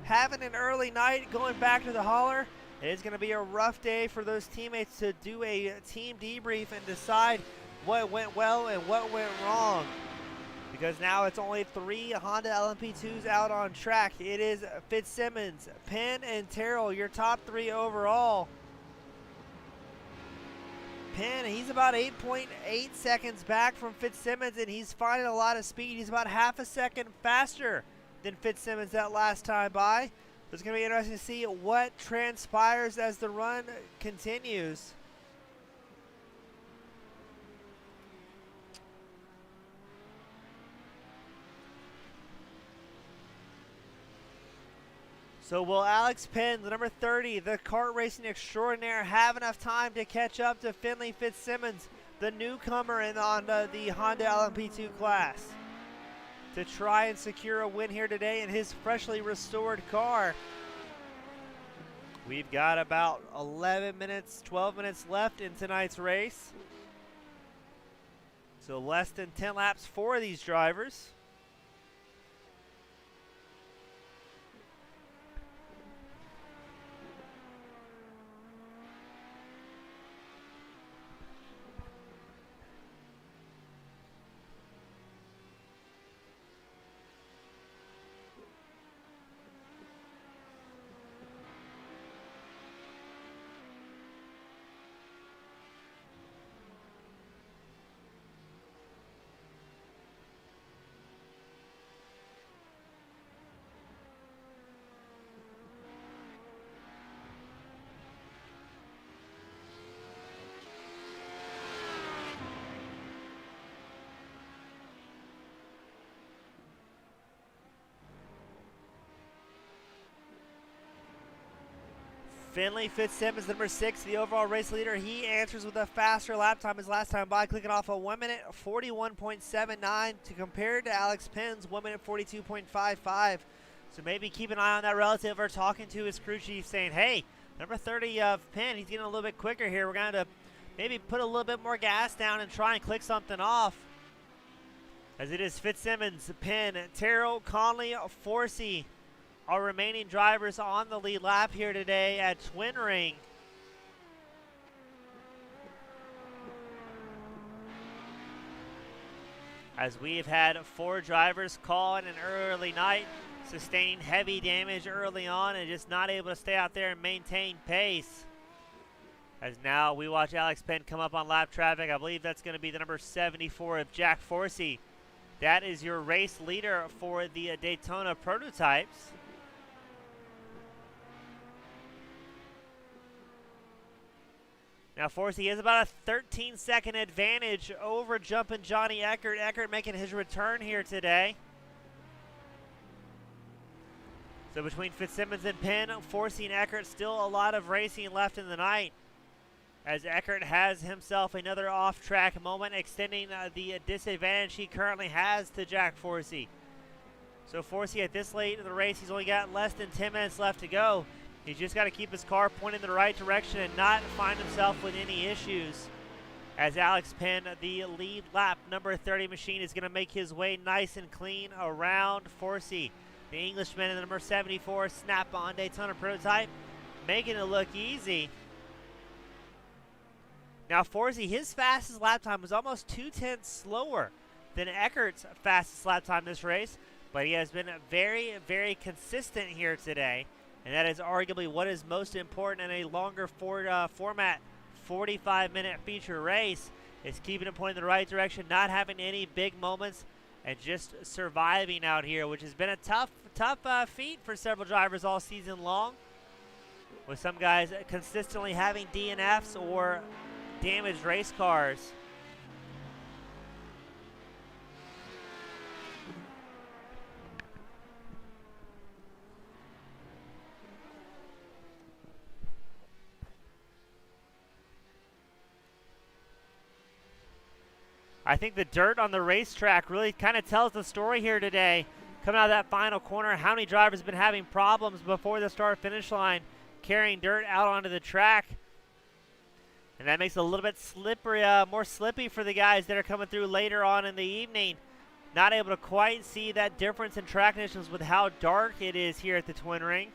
having an early night, going back to the hauler. It's going to be a rough day for those teammates to do a team debrief and decide what went well and what went wrong. Because now it's only three Honda LMP2s out on track. It is Fitzsimmons, Penn, and Terrell, your top three overall. Penn, he's about 8.8 seconds back from Fitzsimmons, and he's finding a lot of speed. He's about half a second faster than Fitzsimmons that last time by. So it's going to be interesting to see what transpires as the run continues. So will Alex Penn, the number 30, the kart racing extraordinaire, have enough time to catch up to Finley Fitzsimmons, the newcomer on the Honda LMP2 class, to try and secure a win here today in his freshly restored car? We've got about 11 minutes, 12 minutes left in tonight's race. So less than 10 laps for these drivers. Finley Fitzsimmons, number 6, the overall race leader. He answers with a faster lap time his last time by, clicking off a 1 minute 41.79 to compare to Alex Penn's 1 minute 42.55. So maybe keep an eye on that relative or talking to his crew chief saying, hey, number 30 of Penn, he's getting a little bit quicker here. We're going to maybe put a little bit more gas down and try and click something off. As it is Fitzsimmons, Penn, Terrell, Conley, Forsey, our remaining drivers on the lead lap here today at Twin Ring. As we have had 4 drivers call in an early night, sustaining heavy damage early on and just not able to stay out there and maintain pace. As now we watch Alex Penn come up on lap traffic. I believe that's going to be the number 74 of Jack Forsey. That is your race leader for the Daytona prototypes. Now Forsey is about a 13-second advantage over jumping Johnny Eckert. Eckert making his return here today. So between Fitzsimmons and Penn, Forsey and Eckert, still a lot of racing left in the night, as Eckert has himself another off-track moment, extending the disadvantage he currently has to Jack Forsey. So Forsey at this late in the race, he's only got less than 10 minutes left to go. He's just got to keep his car pointing in the right direction and not find himself with any issues. As Alex Penn, the lead lap number 30 machine, is going to make his way nice and clean around Forsey. The Englishman in the number 74 Snap-on Daytona prototype, making it look easy. Now Forsey, his fastest lap time was almost 2/10 slower than Eckert's fastest lap time this race, but he has been very, very consistent here today, and that is arguably what is most important in a longer format 45-minute feature race, is keeping it pointing in the right direction, not having any big moments, and just surviving out here, which has been a tough feat for several drivers all season long, with some guys consistently having DNFs or damaged race cars. I think the dirt on the racetrack really kind of tells the story here today. Coming out of that final corner, how many drivers have been having problems before the start-finish line carrying dirt out onto the track. And that makes it a little bit slippery, more slippy for the guys that are coming through later on in the evening. Not able to quite see that difference in track conditions with how dark it is here at the Twin Ring.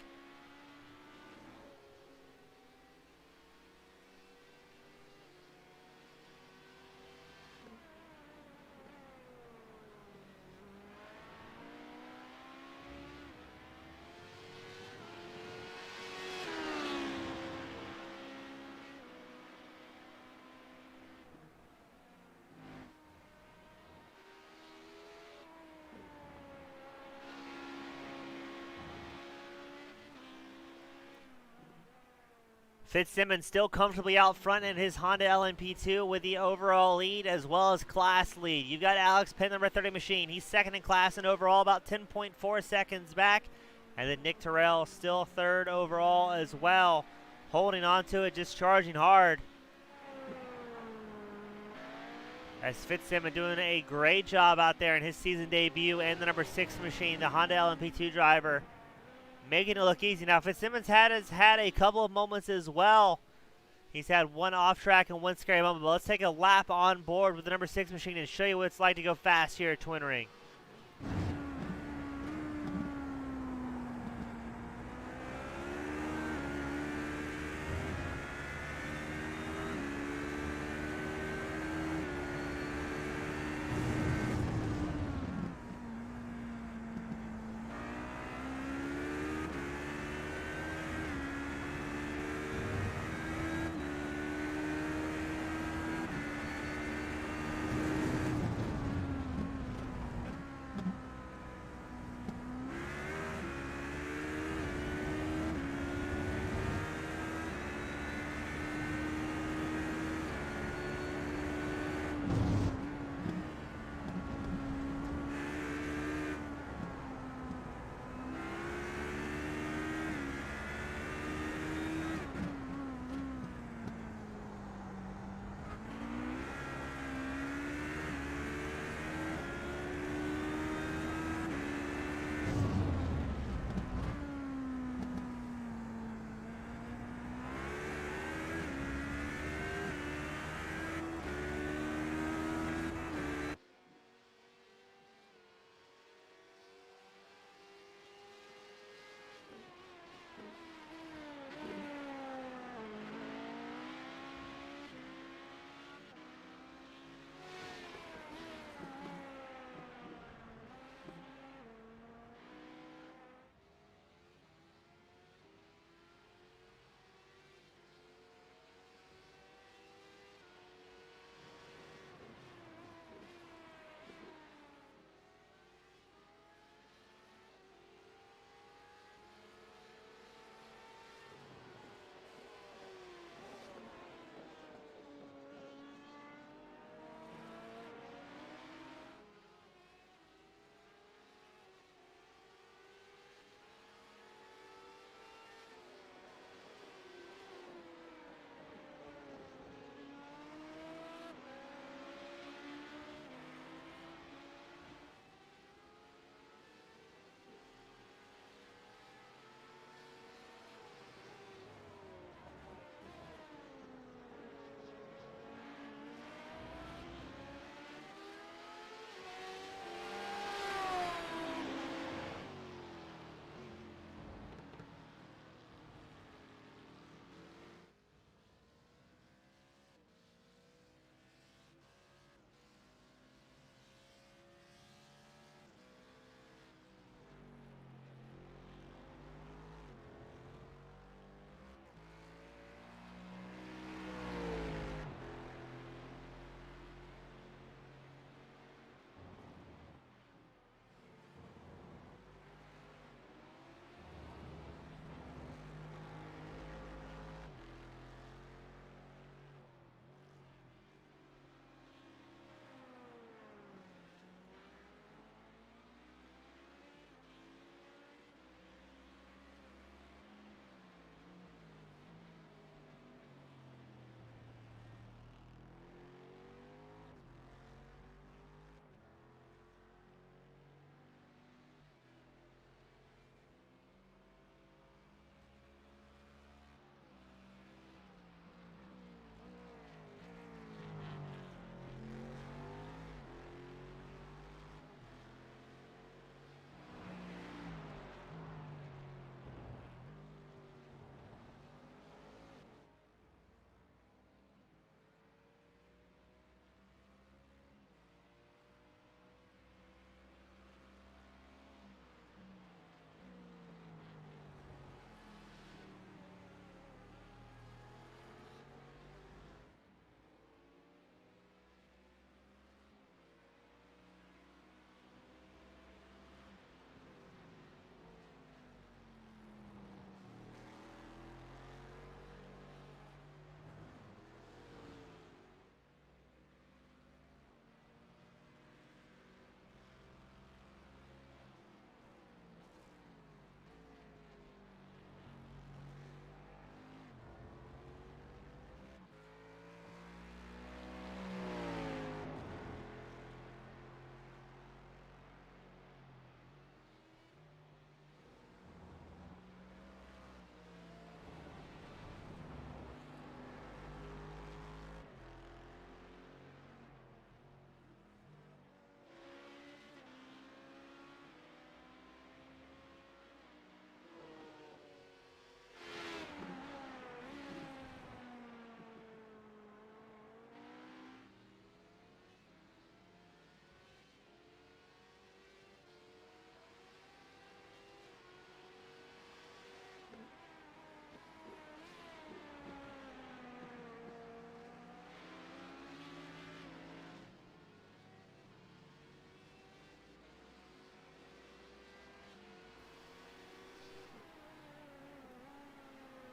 Fitzsimmons still comfortably out front in his Honda LMP2 with the overall lead as well as class lead. You've got Alex Penn, number 30 machine. He's second in class and overall, about 10.4 seconds back. And then Nick Terrell still third overall as well. Holding on to it, just charging hard. As Fitzsimmons doing a great job out there in his season debut, and the number 6 machine, the Honda LMP2 driver, making it look easy. Now Fitzsimmons has had a couple of moments as well. He's had one off track and one scary moment, but let's take a lap on board with the number 6 machine and show you what it's like to go fast here at Twin Ring.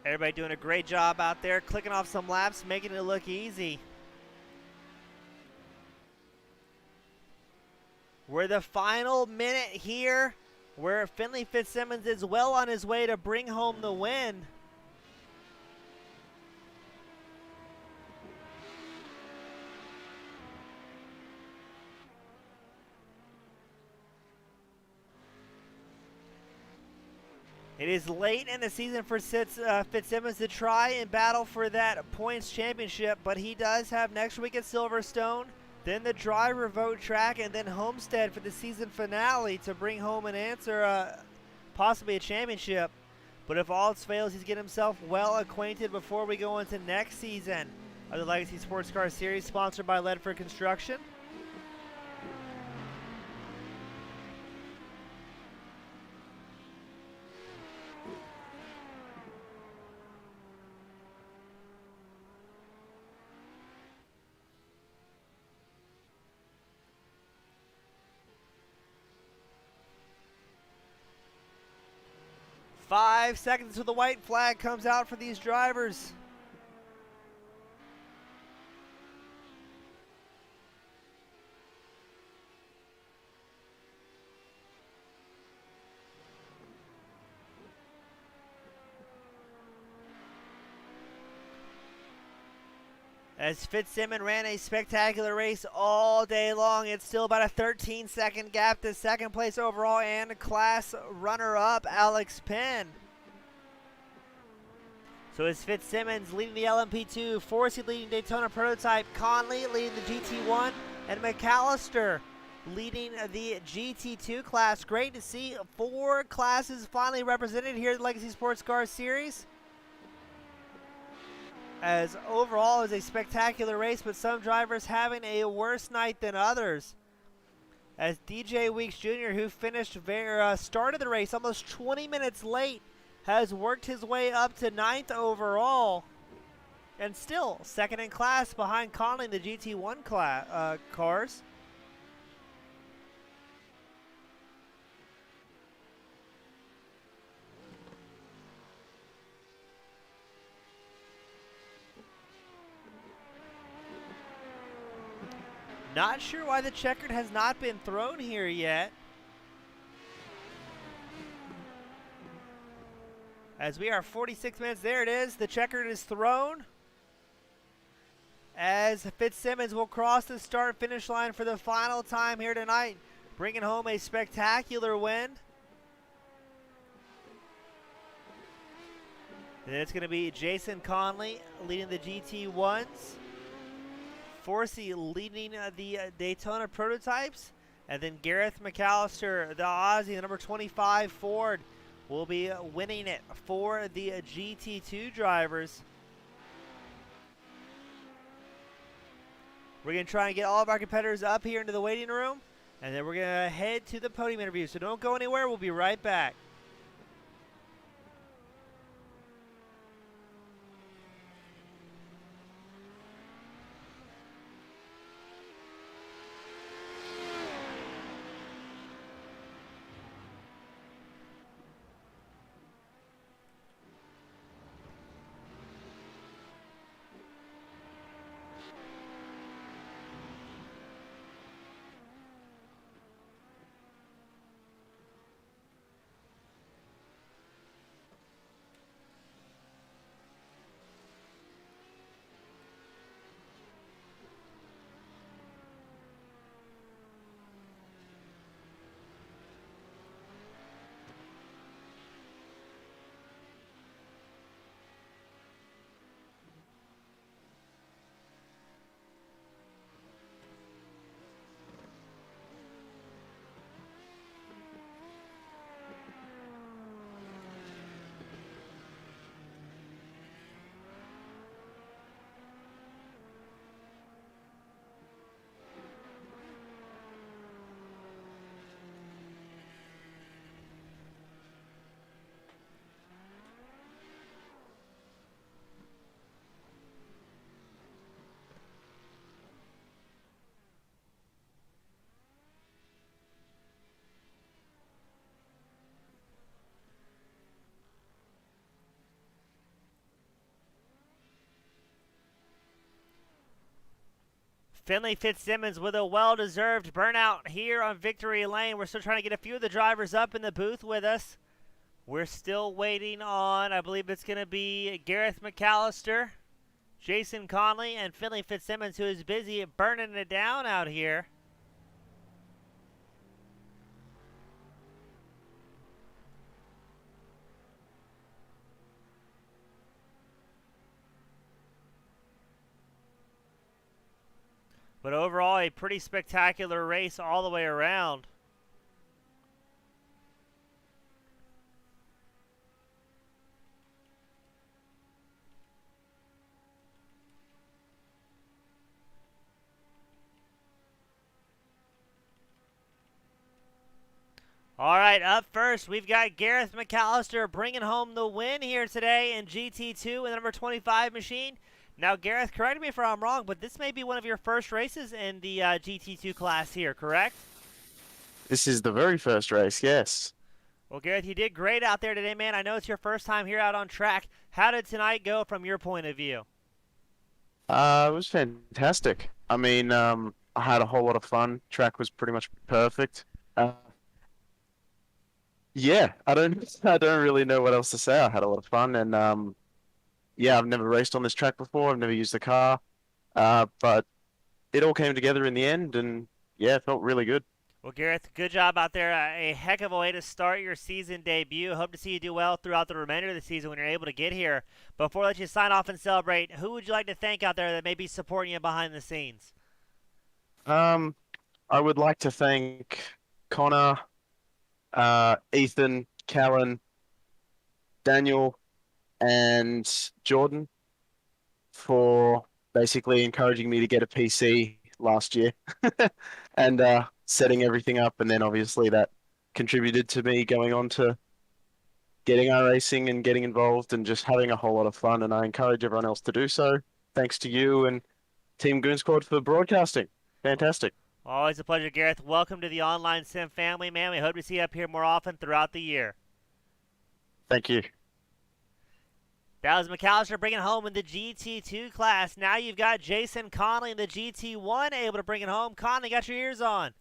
Everybody doing a great job out there, clicking off some laps, making it look easy. We're the final minute here, where Finley Fitzsimmons is well on his way to bring home the win. It is late in the season for Fitzsimmons to try and battle for that points championship, but he does have next week at Silverstone, then the driver vote track, and then Homestead for the season finale to bring home an answer, possibly a championship. But if all else fails, he's getting himself well acquainted before we go into next season of the Legacy Sports Car Series, sponsored by Ledford Construction. Five seconds till the white flag comes out for these drivers. As Fitzsimmons ran a spectacular race all day long, it's still about a 13-second gap to second place overall and class runner-up Alex Penn. So it's Fitzsimmons leading the LMP2, Forsey leading Daytona Prototype, Conley leading the GT1, and McAllister leading the GT2 class. Great to see 4 classes finally represented here at the Legacy Sports Car Series. As overall is a spectacular race, but some drivers having a worse night than others. As DJ Weeks Jr., who started the race almost 20 minutes late, has worked his way up to 9th overall, and still second in class behind Conley in the GT1 cars. Not sure why the checkered has not been thrown here yet. As we are 46 minutes, there it is. The checkered is thrown. As Fitzsimmons will cross the start-finish line for the final time here tonight, bringing home a spectacular win. Then it's going to be Jason Conley leading the GT1s. Forsey leading the Daytona Prototypes. And then Gareth McAllister, the Aussie, the number 25 Ford, will be winning it for the GT2 drivers. We're going to try and get all of our competitors up here into the waiting room, and then we're going to head to the podium interview. So don't go anywhere. We'll be right back. Finley Fitzsimmons with a well-deserved burnout here on Victory Lane. We're still trying to get a few of the drivers up in the booth with us. We're still waiting on, I believe it's going to be Gareth McAllister, Jason Conley, and Finley Fitzsimmons, who is busy burning it down out here. But overall, a pretty spectacular race all the way around. All right, up first, we've got Gareth McAllister bringing home the win here today in GT2 in the number 25 machine. Now, Gareth, correct me if I'm wrong, but this may be one of your first races in the GT2 class here, correct? This is the very first race, yes. Well, Gareth, you did great out there today, man. I know it's your first time here out on track. How did tonight go from your point of view? It was fantastic. I mean, I had a whole lot of fun. Track was pretty much perfect. Yeah, I don't really know what else to say. I had a lot of fun, and yeah, I've never raced on this track before. I've never used the car, but it all came together in the end, and yeah, it felt really good. Well, Gareth, good job out there. A heck of a way to start your season debut. Hope to see you do well throughout the remainder of the season when you're able to get here. Before I let you sign off and celebrate, who would you like to thank out there that may be supporting you behind the scenes? I would like to thank Connor, Ethan, Callan, Daniel, and Jordan for basically encouraging me to get a PC last year and setting everything up. And then obviously that contributed to me going on to getting iRacing and getting involved and just having a whole lot of fun. And I encourage everyone else to do so. Thanks to you and Team Goon Squad for broadcasting. Fantastic. Always a pleasure, Gareth. Welcome to the Online Sim family, man. We hope to see you up here more often throughout the year. Thank you. That was McAllister bringing home in the GT2 class. Now you've got Jason Conley in the GT1 able to bring it home. Conley, got your ears on.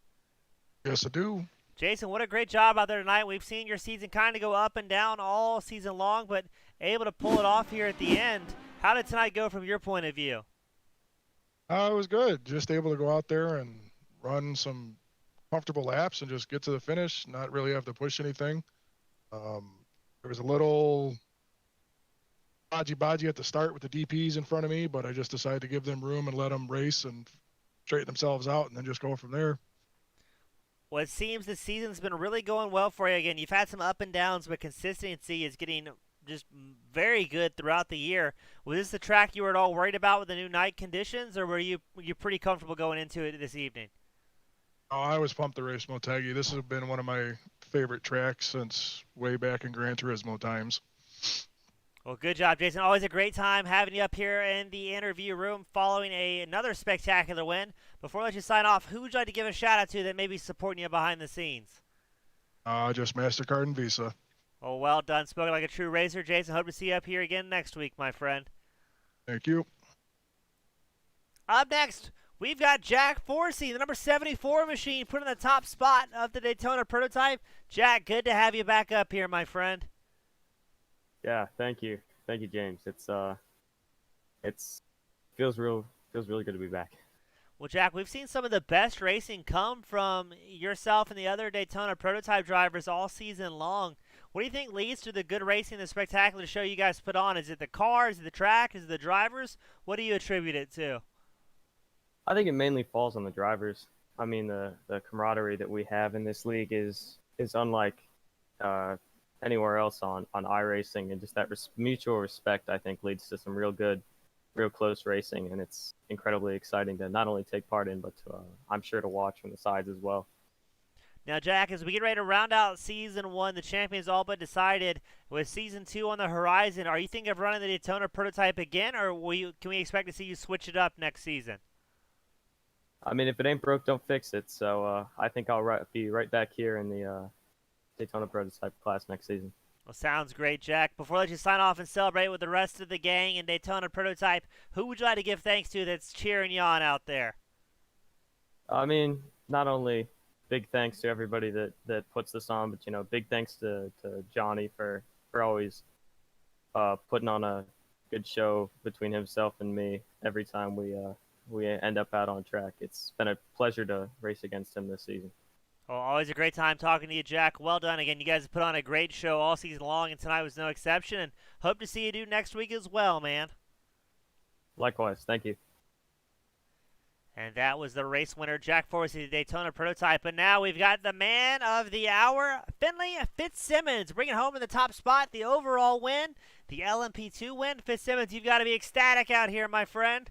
Yes, I do. Jason, what a great job out there tonight. We've seen your season kind of go up and down all season long, but able to pull it off here at the end. How did tonight go from your point of view? It was good. Just able to go out there and run some comfortable laps and just get to the finish, not really have to push anything. There was a little bodgy at the start with the DPs in front of me, but I just decided to give them room and let them race and straighten themselves out and then just go from there. Well, it seems the season's been really going well for you again. You've had some up and downs, but consistency is getting just very good throughout the year. Was this the track you were at all worried about with the new night conditions, or were you pretty comfortable going into it this evening? Oh, I was pumped to race Motegi. This has been one of my favorite tracks since way back in Gran Turismo times. Well, good job, Jason. Always a great time having you up here in the interview room following another spectacular win. Before I let you sign off, who would you like to give a shout-out to that may be supporting you behind the scenes? Just MasterCard and Visa. Oh, well done. Spoken like a true racer, Jason. Hope to see you up here again next week, my friend. Thank you. Up next, we've got Jack Forsey, the number 74 machine, put in the top spot of the Daytona prototype. Jack, good to have you back up here, my friend. Yeah, thank you, James. It's feels really good to be back. Well, Jack, we've seen some of the best racing come from yourself and the other Daytona prototype drivers all season long. What do you think leads to the good racing, the spectacular show you guys put on? Is it the car? Is it the track? Is it the drivers? What do you attribute it to? I think it mainly falls on the drivers. I mean, the camaraderie that we have in this league is unlike anywhere else on iRacing, and just that mutual respect, I think, leads to some real good, real close racing, and it's incredibly exciting to not only take part in, but to, I'm sure to watch from the sides as well. Now, Jack, as we get ready to round out Season 1, the champions all but decided. With Season 2 on the horizon, are you thinking of running the Daytona prototype again, or can we expect to see you switch it up next season? I mean, if it ain't broke, don't fix it. So I think I'll be right back here in the Daytona prototype class next season. Well, sounds great, Jack. Before I let you sign off and celebrate with the rest of the gang in Daytona prototype, who would you like to give thanks to that's cheering you on out there? I mean, not only big thanks to everybody that puts this on, but big thanks to Johnny for always putting on a good show between himself and me every time we end up out on track. It's been a pleasure to race against him this season. Well, always a great time talking to you, Jack. Well done. Again, you guys have put on a great show all season long, and tonight was no exception. And hope to see you do next week as well, man. Likewise, thank you. And that was the race winner, Jack Forsey, the Daytona prototype. But now we've got the man of the hour, Finley Fitzsimmons, bringing home in the top spot the overall win, the LMP2 win. Fitzsimmons, you've got to be ecstatic out here, my friend.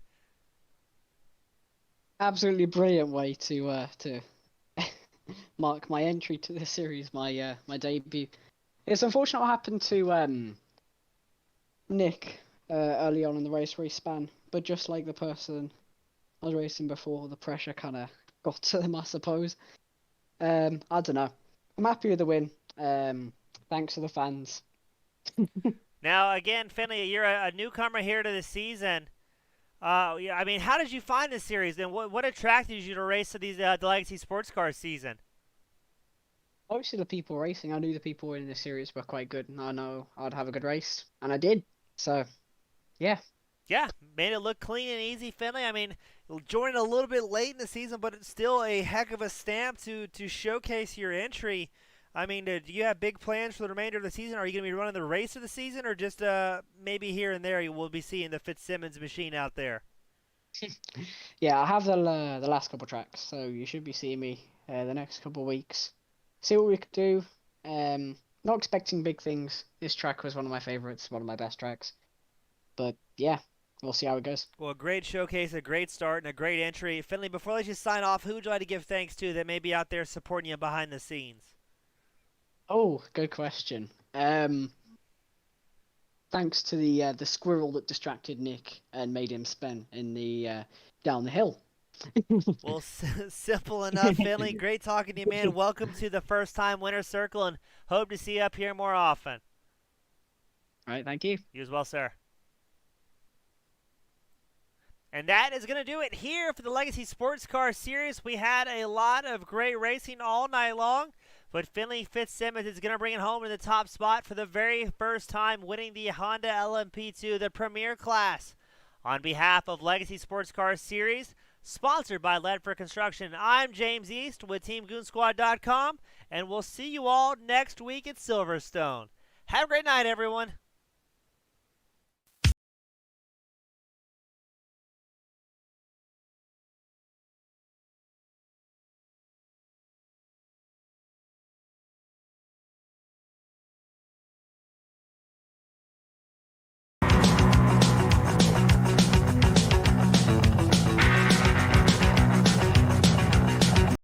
Absolutely brilliant way to mark my entry to the series, my debut. It's unfortunate what happened to Nick early on in the race where he span, but just like the person I was racing before, the pressure kind of got to them, I suppose. I don't know. I'm happy with the win. Thanks to the fans. Now, again, Finley, you're a newcomer here to the season. Yeah, I mean, how did you find this series, and what attracted you to race to these the Legacy Sports Cars season? Obviously, the people racing, I knew the people in the series were quite good, and I know I'd have a good race, and I did. So, yeah. Yeah, made it look clean and easy, Finley. I mean, joined a little bit late in the season, but it's still a heck of a stamp to showcase your entry. I mean, do you have big plans for the remainder of the season? Are you going to be running the race of the season, or just maybe here and there you will be seeing the Fitzsimmons machine out there? Yeah, I have the last couple tracks, so you should be seeing me the next couple of weeks. See what we could do. Not expecting big things. This track was one of my favorites, one of my best tracks. But yeah, we'll see how it goes. Well, a great showcase, a great start, and a great entry. Finley, before I let you sign off, who would you like to give thanks to that may be out there supporting you behind the scenes? Oh, good question. Thanks to the squirrel that distracted Nick and made him spin in the down the hill. Well, simple enough, Finley. Great talking to you, man. Welcome to the first time winner circle, and hope to see you up here more often. All right, thank you. You as well, sir. And that is going to do it here for the Legacy Sports Car Series. We had a lot of great racing all night long, but Finley Fitzsimmons is going to bring it home in the top spot for the very first time, winning the Honda LMP2, the premier class. On behalf of Legacy Sports Car Series, sponsored by Ledford Construction, I'm James East with TeamGoonSquad.com, and we'll see you all next week at Silverstone. Have a great night, everyone.